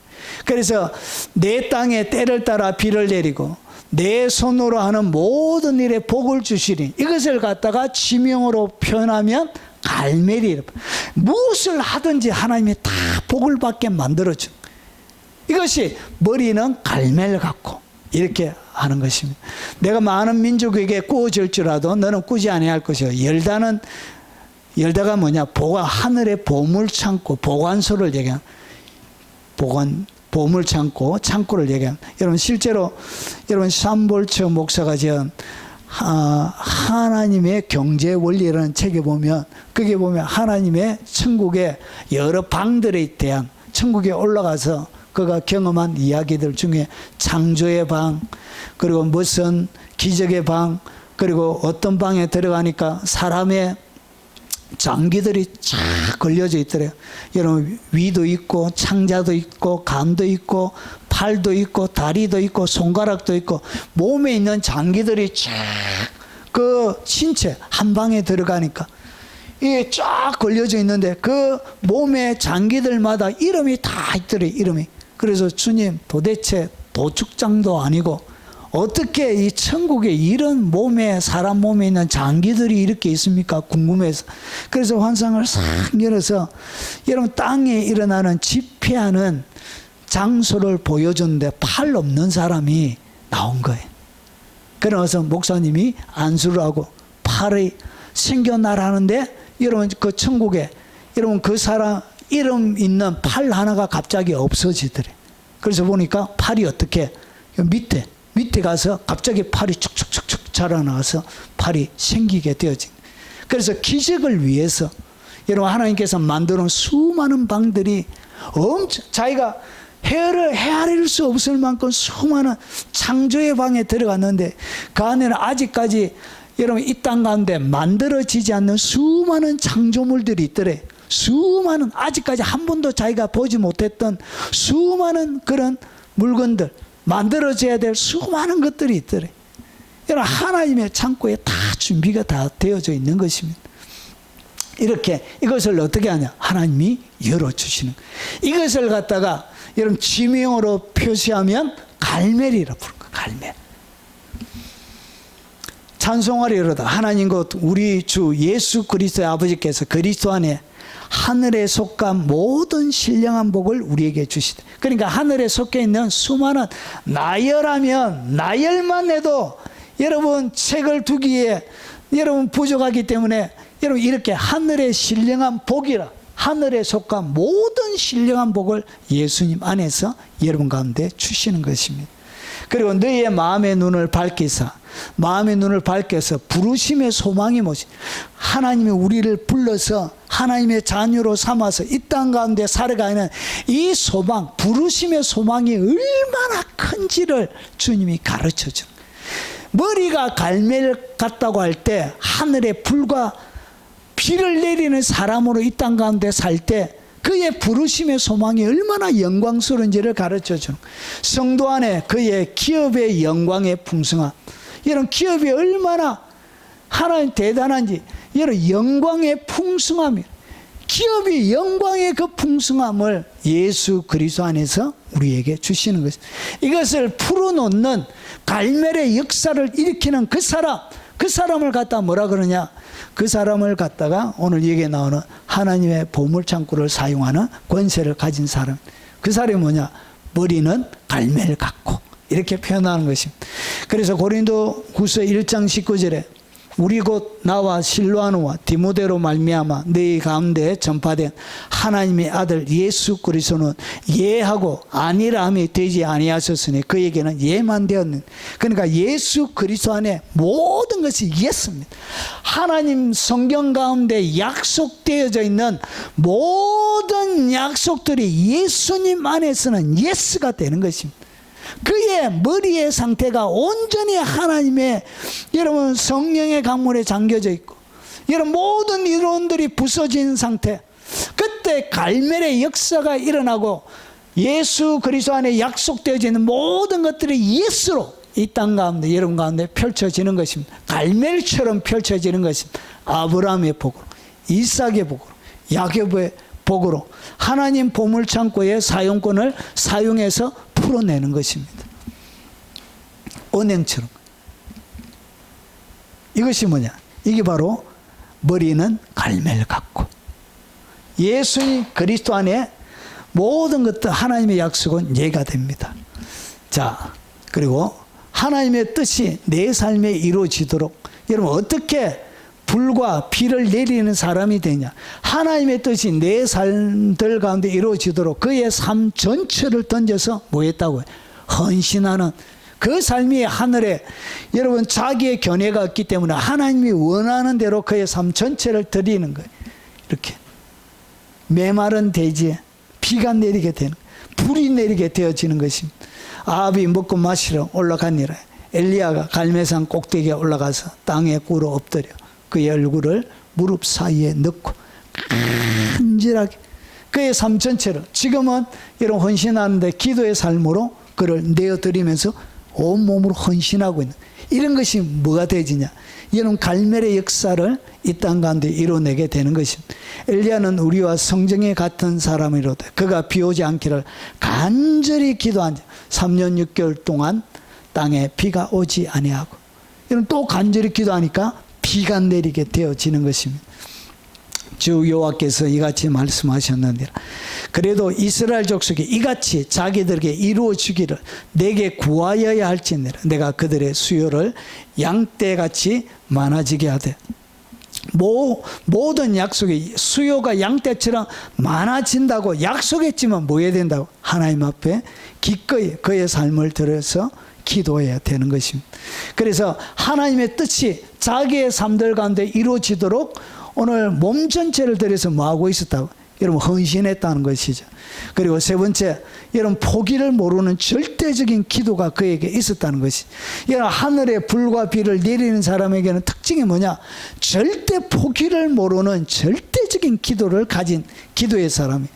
그래서 내 땅에 때를 따라 비를 내리고 내 손으로 하는 모든 일에 복을 주시리. 이것을 갖다가 지명으로 표현하면 갈멜이, 무엇을 하든지 하나님이 다 복을 받게 만들어준. 이것이 머리는 갈멜 같고 이렇게 하는 것입니다. 내가 많은 민족에게 꾸어질지라도 너는 꾸지 아니할 것이요. 열다가 뭐냐? 보관, 하늘의 보물 창고, 보관소를 얘기하는, 보물 창고, 창고를 얘기합니다. 여러분 실제로 여러분 샴볼처 목사가 지은 하나님의 경제 원리라는 책에 보면, 거기에 보면 하나님의 천국의 여러 방들에 대한, 천국에 올라가서 그가 경험한 이야기들 중에 창조의 방, 그리고 무슨 기적의 방, 그리고 어떤 방에 들어가니까 사람의 장기들이 쫙 걸려져 있더래요. 여러분 위도 있고 창자도 있고 간도 있고 팔도 있고 다리도 있고 손가락도 있고 몸에 있는 장기들이 쫙 그 신체 한 방에 들어가니까 이게 쫙 걸려져 있는데 그 몸의 장기들마다 이름이 다 있더래요. 이름이. 그래서 주님, 도대체 도축장도 아니고 어떻게 이 천국에 이런 몸에, 사람 몸에 있는 장기들이 이렇게 있습니까? 궁금해서. 그래서 환상을 싹 열어서 여러분 땅에 일어나는 집회하는 장소를 보여줬는데 팔 없는 사람이 나온 거예요. 그래서 목사님이 안수를 하고 팔이 생겨나라는데 여러분 그 천국에 여러분 그 사람 이름 있는 팔 하나가 갑자기 없어지더래. 그래서 보니까 팔이 어떻게 밑에 가서 갑자기 팔이 축축축축 자라나서 팔이 생기게 되어진. 그래서 기적을 위해서 여러분 하나님께서 만드는 수많은 방들이 엄청 자기가 헤아릴 수 없을 만큼 수많은 창조의 방에 들어갔는데 그 안에는 아직까지 여러분 이 땅 가운데 만들어지지 않는 수많은 창조물들이 있더래. 수많은 아직까지 한 번도 자기가 보지 못했던 수많은 그런 물건들, 만들어져야 될 수많은 것들이 있더래. 여러분 하나님의 창고에 다 준비가 다 되어져 있는 것입니다. 이렇게 이것을 어떻게 하냐? 하나님이 열어주시는 거예요. 이것을 갖다가 여러분 지명으로 표시하면 갈멜이라 부른 거예요. 갈멜. 찬송하리 이르다 하나님 곧 우리 주 예수 그리스도의 아버지께서 그리스도 안에 하늘에 속한 모든 신령한 복을 우리에게 주시다. 그러니까 하늘에 속해 있는 수많은 나열하면 나열만 해도 여러분 책을 두기에 여러분 부족하기 때문에 여러분 이렇게 하늘의 신령한 복이라, 하늘에 속한 모든 신령한 복을 예수님 안에서 여러분 가운데 주시는 것입니다. 그리고 너희의 마음의 눈을 밝히사, 마음의 눈을 밝혀서 부르심의 소망이 무엇이, 하나님이 우리를 불러서 하나님의 자녀로 삼아서 이 땅 가운데 살아가는 이 소망, 부르심의 소망이 얼마나 큰지를 주님이 가르쳐줘. 머리가 갈멜 같다고 할 때 하늘에 불과 비를 내리는 사람으로 이 땅 가운데 살 때 그의 부르심의 소망이 얼마나 영광스러운지를 가르쳐주는, 성도 안에 그의 기업의 영광의 풍성함, 이런 기업이 얼마나 하나님 대단한지, 이런 영광의 풍성함이, 기업이 영광의 그 풍성함을 예수 그리스도 안에서 우리에게 주시는 것입니다. 이것을 풀어놓는 갈멜의 역사를 일으키는 그 사람을 갖다 뭐라 그러냐, 그 사람을 갖다가 오늘 여기에 나오는 하나님의 보물창고를 사용하는 권세를 가진 사람, 그 사람이 뭐냐, 머리는 갈멜 같고, 이렇게 표현하는 것입니다. 그래서 고린도후서 1장 19절에 우리 곧 나와 실로아노와 디모데로 말미암아 너희 가운데 전파된 하나님의 아들 예수 그리스도는 예하고 아니라 함이 되지 아니하셨으니 그에게는 예만 되었는, 그러니까 예수 그리스도 안에 모든 것이 예스입니다. 하나님 성경 가운데 약속되어져 있는 모든 약속들이 예수님 안에서는 예스가 되는 것입니다. 그의 머리의 상태가 온전히 하나님의, 여러분 성령의 강물에 잠겨져 있고, 여러분 모든 이론들이 부서진 상태, 그때 갈멜의 역사가 일어나고 예수 그리스도 안에 약속되어져 있는 모든 것들이 예수로 이 땅 가운데, 여러분 가운데 펼쳐지는 것입니다. 갈멜처럼 펼쳐지는 것입니다. 아브라함의 복으로, 이삭의 복으로, 야곱의 복으로 하나님 보물창고의 사용권을 사용해서 풀어내는 것입니다. 은행처럼. 이것이 뭐냐, 이게 바로 머리는 갈멜 같고 예수님 그리스도 안에 모든 것들 하나님의 약속은 예가 됩니다. 자, 그리고 하나님의 뜻이 내 삶에 이루어지도록, 여러분 어떻게 불과 비를 내리는 사람이 되냐, 하나님의 뜻이 내 삶들 가운데 이루어지도록 그의 삶 전체를 던져서 뭐 했다고요? 헌신하는 그 삶이 하늘에, 여러분 자기의 견해가 없기 때문에 하나님이 원하는 대로 그의 삶 전체를 드리는 거예요. 이렇게 메마른 대지에 비가 내리게 되는, 불이 내리게 되어지는 것입니다. 아합이 먹고 마시러 올라가니라. 엘리야가 갈멜산 꼭대기에 올라가서 땅에 꿇어 엎드려 그의 얼굴을 무릎 사이에 넣고 간절하게 그의 삶 전체를, 지금은 이런 헌신하는데 기도의 삶으로 그를 내어드리면서 온몸으로 헌신하고 있는, 이런 것이 뭐가 되지냐, 이런 갈멜의 역사를 이 땅 가운데 이뤄내게 되는 것입니다. 엘리야는 우리와 성정이 같은 사람이로되 그가 비 오지 않기를 간절히 기도한 자 3년 6개월 동안 땅에 비가 오지 아니하고, 이런 또 간절히 기도하니까 비가 내리게 되어지는 것입니다. 주 여호와께서 이같이 말씀하셨느니라. 그래도 이스라엘 족속이 이같이 자기들에게 이루어 주기를 내게 구하여야 할지니라. 내가 그들의 수요를 양떼같이 많아지게 하되, 모든 약속이 수요가 양떼처럼 많아진다고 약속했지만 뭐 해야 된다고? 하나님 앞에 기꺼이 그의 삶을 들여서 기도해야 되는 것입니다. 그래서 하나님의 뜻이 자기의 삶들 가운데 이루어지도록 오늘 몸 전체를 들여서 뭐하고 있었다고? 여러분 헌신했다는 것이죠. 그리고 세 번째, 여러분 포기를 모르는 절대적인 기도가 그에게 있었다는 것이. 여러분 하늘에 불과 비를 내리는 사람에게는 특징이 뭐냐, 절대 포기를 모르는 절대적인 기도를 가진 기도의 사람이.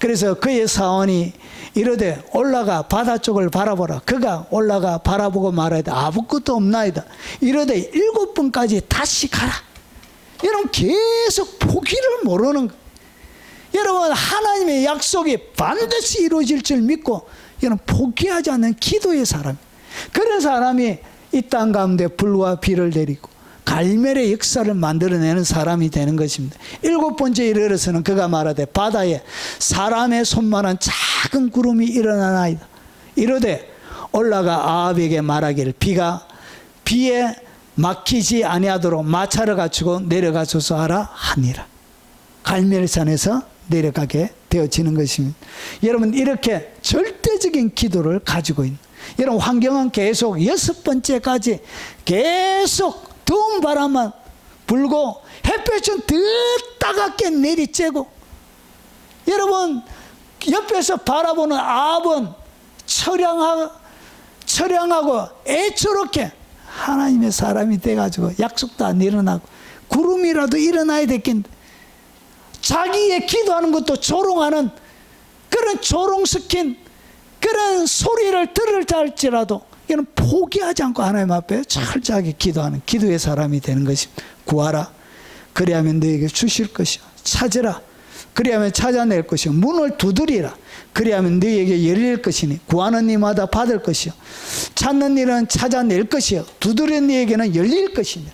그래서 그의 사원이 이르되 올라가 바다 쪽을 바라보라. 그가 올라가 바라보고 말하되 아무것도 없나이다. 이르되 7번까지 다시 가라. 여러분 계속 포기를 모르는, 여러분 하나님의 약속이 반드시 이루어질 줄 믿고 여러분 포기하지 않는 기도의 사람, 그런 사람이 이 땅 가운데 불과 비를 내리고 갈멜의 역사를 만들어내는 사람이 되는 것입니다. 7번째 이르러서는 그가 말하되 바다에 사람의 손만한 작은 구름이 일어나나이다. 이르되 올라가 아합에게 말하기를 비에 막히지 아니하도록 마차를 갖추고 내려가소서 하라 하니라. 갈멜산에서 내려가게 되어지는 것입니다. 여러분 이렇게 절대적인 기도를 가지고 있는, 이런 환경은 계속 6번째까지 계속 더운 바람만 불고 햇볕은 더 따갑게 내리쬐고, 여러분 옆에서 바라보는 아합은 처량하고 애처롭게 하나님의 사람이 돼가지고 약속도 안 일어나고 구름이라도 일어나야 됐겠는데, 자기의 기도하는 것도 조롱하는 그런 조롱스킨 그런 소리를 들을 할지라도 이는 포기하지 않고 하나님 앞에 철저하게 기도하는 기도의 사람이 되는 것입니다. 구하라, 그리하면 너에게 주실 것이요. 찾으라, 그리하면 찾아낼 것이요. 문을 두드리라, 그리하면 너에게 열릴 것이니 구하는 이마다 받을 것이요. 찾는 일은 찾아낼 것이요. 두드리는 이에게는 열릴 것이니.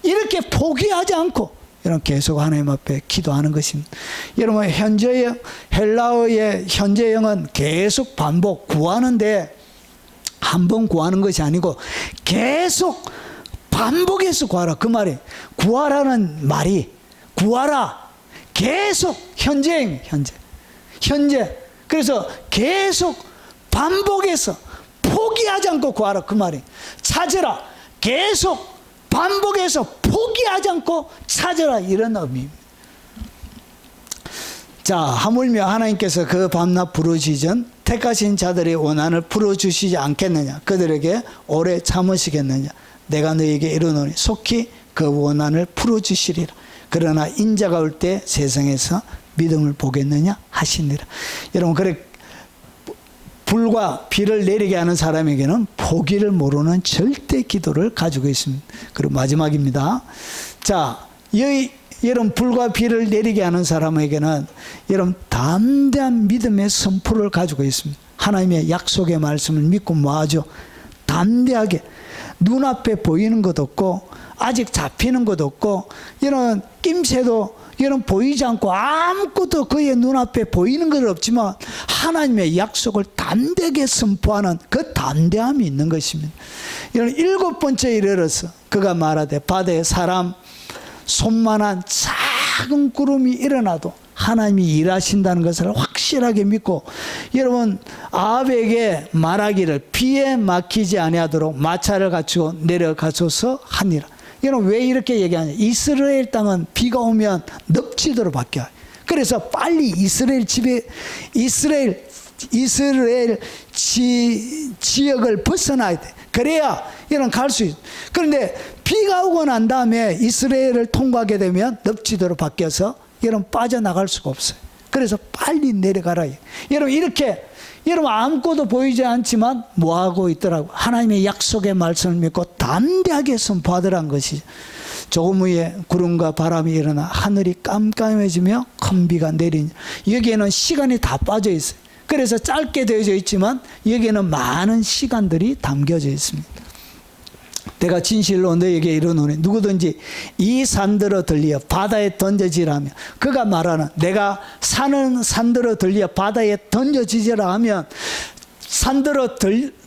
이렇게 포기하지 않고 여러분 계속 하나님 앞에 기도하는 것입니다. 여러분 현재의 헬라어의 현재형은 계속 반복, 구하는데 한 번 구하는 것이 아니고 계속 반복해서 구하라. 그 말이 구하라는 말이 구하라, 계속 현재형, 현재. 그래서 계속 반복해서 포기하지 않고 구하라. 그 말이 찾으라, 계속 반복해서 포기하지 않고 찾으라, 이런 의미입니다. 자, 하물며 하나님께서 그 밤낮 부르시기 전 택하신 자들의 원한을 풀어주시지 않겠느냐, 그들에게 오래 참으시겠느냐. 내가 너에게 이르노니 속히 그 원한을 풀어주시리라. 그러나 인자가 올 때 세상에서 믿음을 보겠느냐 하시니라. 여러분, 그래 불과 비를 내리게 하는 사람에게는 포기를 모르는 절대 기도를 가지고 있습니다. 그리고 마지막입니다. 자, 여러분 불과 비를 내리게 하는 사람에게는 여러분 담대한 믿음의 선포를 가지고 있습니다. 하나님의 약속의 말씀을 믿고 뭐하죠? 담대하게 눈앞에 보이는 것 없고 아직 잡히는 것 없고 이런 낌새도 이런 보이지 않고 아무것도 그의 눈앞에 보이는 것 없지만 하나님의 약속을 담대하게 선포하는 그 담대함이 있는 것입니다. 이런 7번째 이르러서 그가 말하되 바다에 사람 손만한 작은 구름이 일어나도 하나님이 일하신다는 것을 확실하게 믿고, 여러분 아합에게 말하기를 비에 막히지 아니하도록 마차를 갖추고 내려가소서 하니라. 여러분 왜 이렇게 얘기하냐? 이스라엘 땅은 비가 오면 넙지도록 바뀌어요. 그래서 빨리 이스라엘 지역을 벗어나야 돼. 그래야 이런 갈 수 있어. 그런데 비가 오고 난 다음에 이스라엘을 통과하게 되면 넙지도로 바뀌어서 여러분 빠져나갈 수가 없어요. 그래서 빨리 내려가라. 여러분 이렇게 여러분 아무것도 보이지 않지만 뭐하고 있더라고? 하나님의 약속의 말씀을 믿고 담대하게 선포하더란 것이죠. 조금 후에 구름과 바람이 일어나 하늘이 깜깜해지며 큰 비가 내리니, 여기에는 시간이 다 빠져 있어요. 그래서 짧게 되어져 있지만 여기에는 많은 시간들이 담겨져 있습니다. 내가 진실로 너에게 이르노니 누구든지 이 산들어 들리어 바다에 던져지라며, 그가 말하는 내가 산들어 들리어 바다에 던져지리라 하면 산들어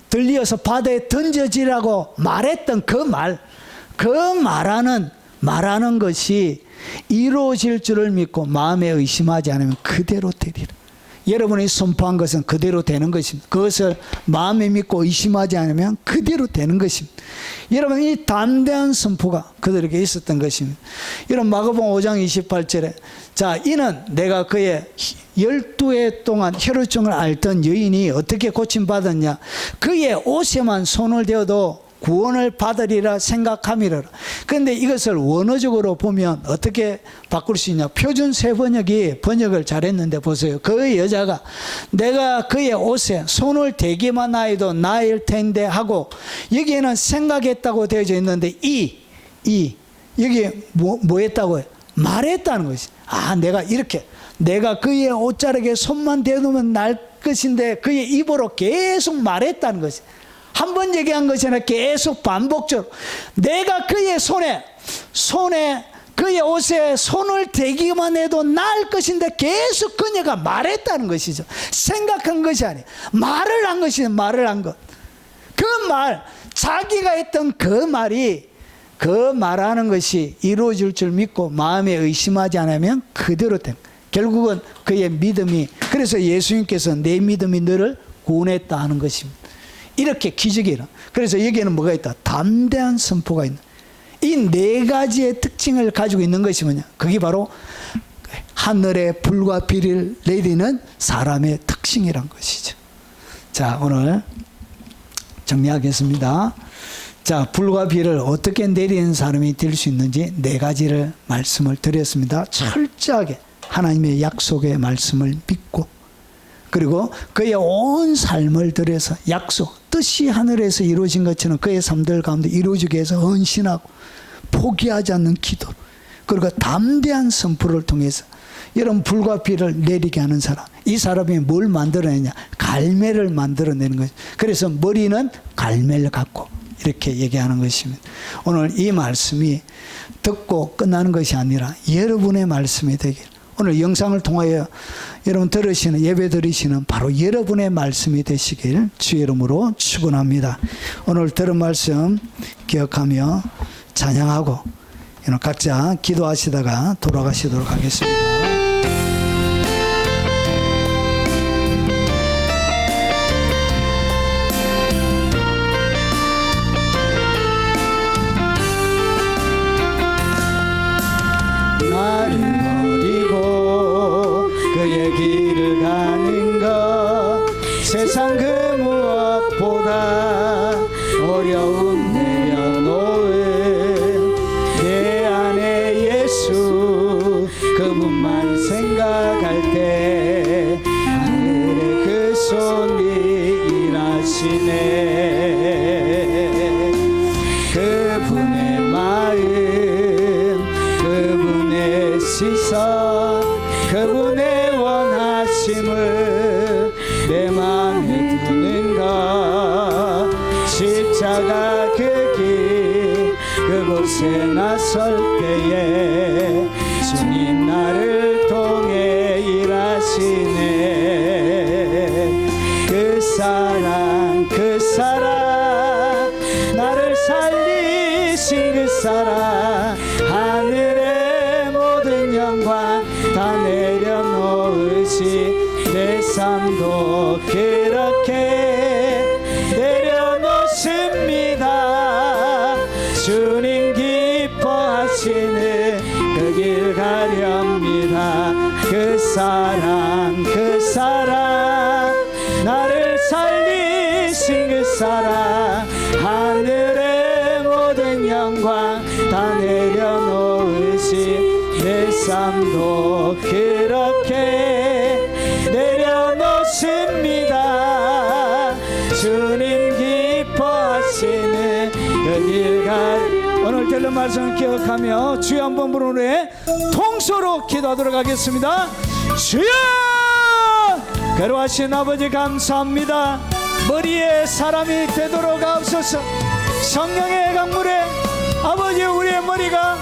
들리어서 바다에 던져지라고 말했던 그 말하는 것이 이루어질 줄을 믿고 마음에 의심하지 않으면 그대로 되리라. 여러분이 선포한 것은 그대로 되는 것입니다. 그것을 마음에 믿고 의심하지 않으면 그대로 되는 것입니다. 여러분 이 담대한 선포가 그들에게 있었던 것입니다. 여러분 마가복음 5장 28절에 자, 이는 내가 그의 12해 동안 혈루증을 앓던 여인이 어떻게 고침받았냐, 그의 옷에만 손을 대어도 구원을 받으리라 생각함이라. 그런데 이것을 원어적으로 보면 어떻게 바꿀 수 있냐? 표준 새 번역이 번역을 잘했는데 보세요. 그 여자가 내가 그의 옷에 손을 대기만 하여도 나을 텐데 하고, 여기에는 생각했다고 되어져 있는데 여기 뭐 했다고요? 말했다는 것이. 내가 그의 옷자락에 손만 대놓으면 날 것인데 그의 입으로 계속 말했다는 것이. 한 번 얘기한 것이 아니라 계속 반복적으로 내가 그의 손에 그의 옷에 손을 대기만 해도 나을 것인데 계속 그녀가 말했다는 것이죠. 생각한 것이 아니에요. 말을 한 것이죠. 말을 한 것. 그 말, 자기가 했던 그 말이, 그 말하는 것이 이루어질 줄 믿고 마음에 의심하지 않으면 그대로 된, 결국은 그의 믿음이, 그래서 예수님께서 내 믿음이 너를 구원했다 하는 것입니다. 이렇게 기적이 일어나. 그래서 여기에는 뭐가 있다? 담대한 선포가 있는. 이 네 가지의 특징을 가지고 있는 것이 뭐냐? 그게 바로 하늘에 불과 비를 내리는 사람의 특징이란 것이죠. 자, 오늘 정리하겠습니다. 자, 불과 비를 어떻게 내리는 사람이 될 수 있는지 네 가지를 말씀을 드렸습니다. 철저하게 하나님의 약속의 말씀을 믿고, 그리고 그의 온 삶을 들여서 약속, 뜻이 하늘에서 이루어진 것처럼 그의 삶들 가운데 이루어지기 위해서 헌신하고 포기하지 않는 기도, 그리고 담대한 선포를 통해서 여러분 불과 비를 내리게 하는 사람, 이 사람이 뭘 만들어내냐? 갈매를 만들어내는 거죠. 그래서 머리는 갈매를 갖고 이렇게 얘기하는 것입니다. 오늘 이 말씀이 듣고 끝나는 것이 아니라 여러분의 말씀이 되길, 오늘 영상을 통하여 여러분 들으시는, 예배 들으시는 바로 여러분의 말씀이 되시길 주의 이름으로 축원합니다. 오늘 들은 말씀 기억하며 찬양하고 각자 기도하시다가 돌아가시도록 하겠습니다. 나를 버리고 그의 길을 가는 것, 세상 그 무엇보다 어려운 내려놓은 내 안에 예수, 그분만 생각할 때 하늘의 그 손이 일하시네. 그분의 마음, 그분의 시선, 그분의 원하심을 내 마음에 두는가. 십자가 그 길 그곳에 나설 때에 주님 나를 통해 일하시네. 그 사랑, 그 사랑, 나를 살리신 그 사랑, 하늘의 모든 영광 다 내려놓으시. 내 삶도 그렇게 내려놓습니다. 주님 기뻐하시는 그 길 가렵니다. 그 사랑, 그 사랑, 나를 살리신 그 사랑, 하늘의 모든 영광 다 내려놓으시. 내 삶도 그렇게 내려놓습니다. 주님 기뻐하시는 그 길 가. 오늘 들은 말씀을 기억하며 주여 한번 부르는 후에 통소로 기도하도록 하겠습니다. 주여! 거룩하신 아버지 감사합니다. 머리에 사람이 되도록 하옵소서. 성령의 강물에 아버지 우리의 머리가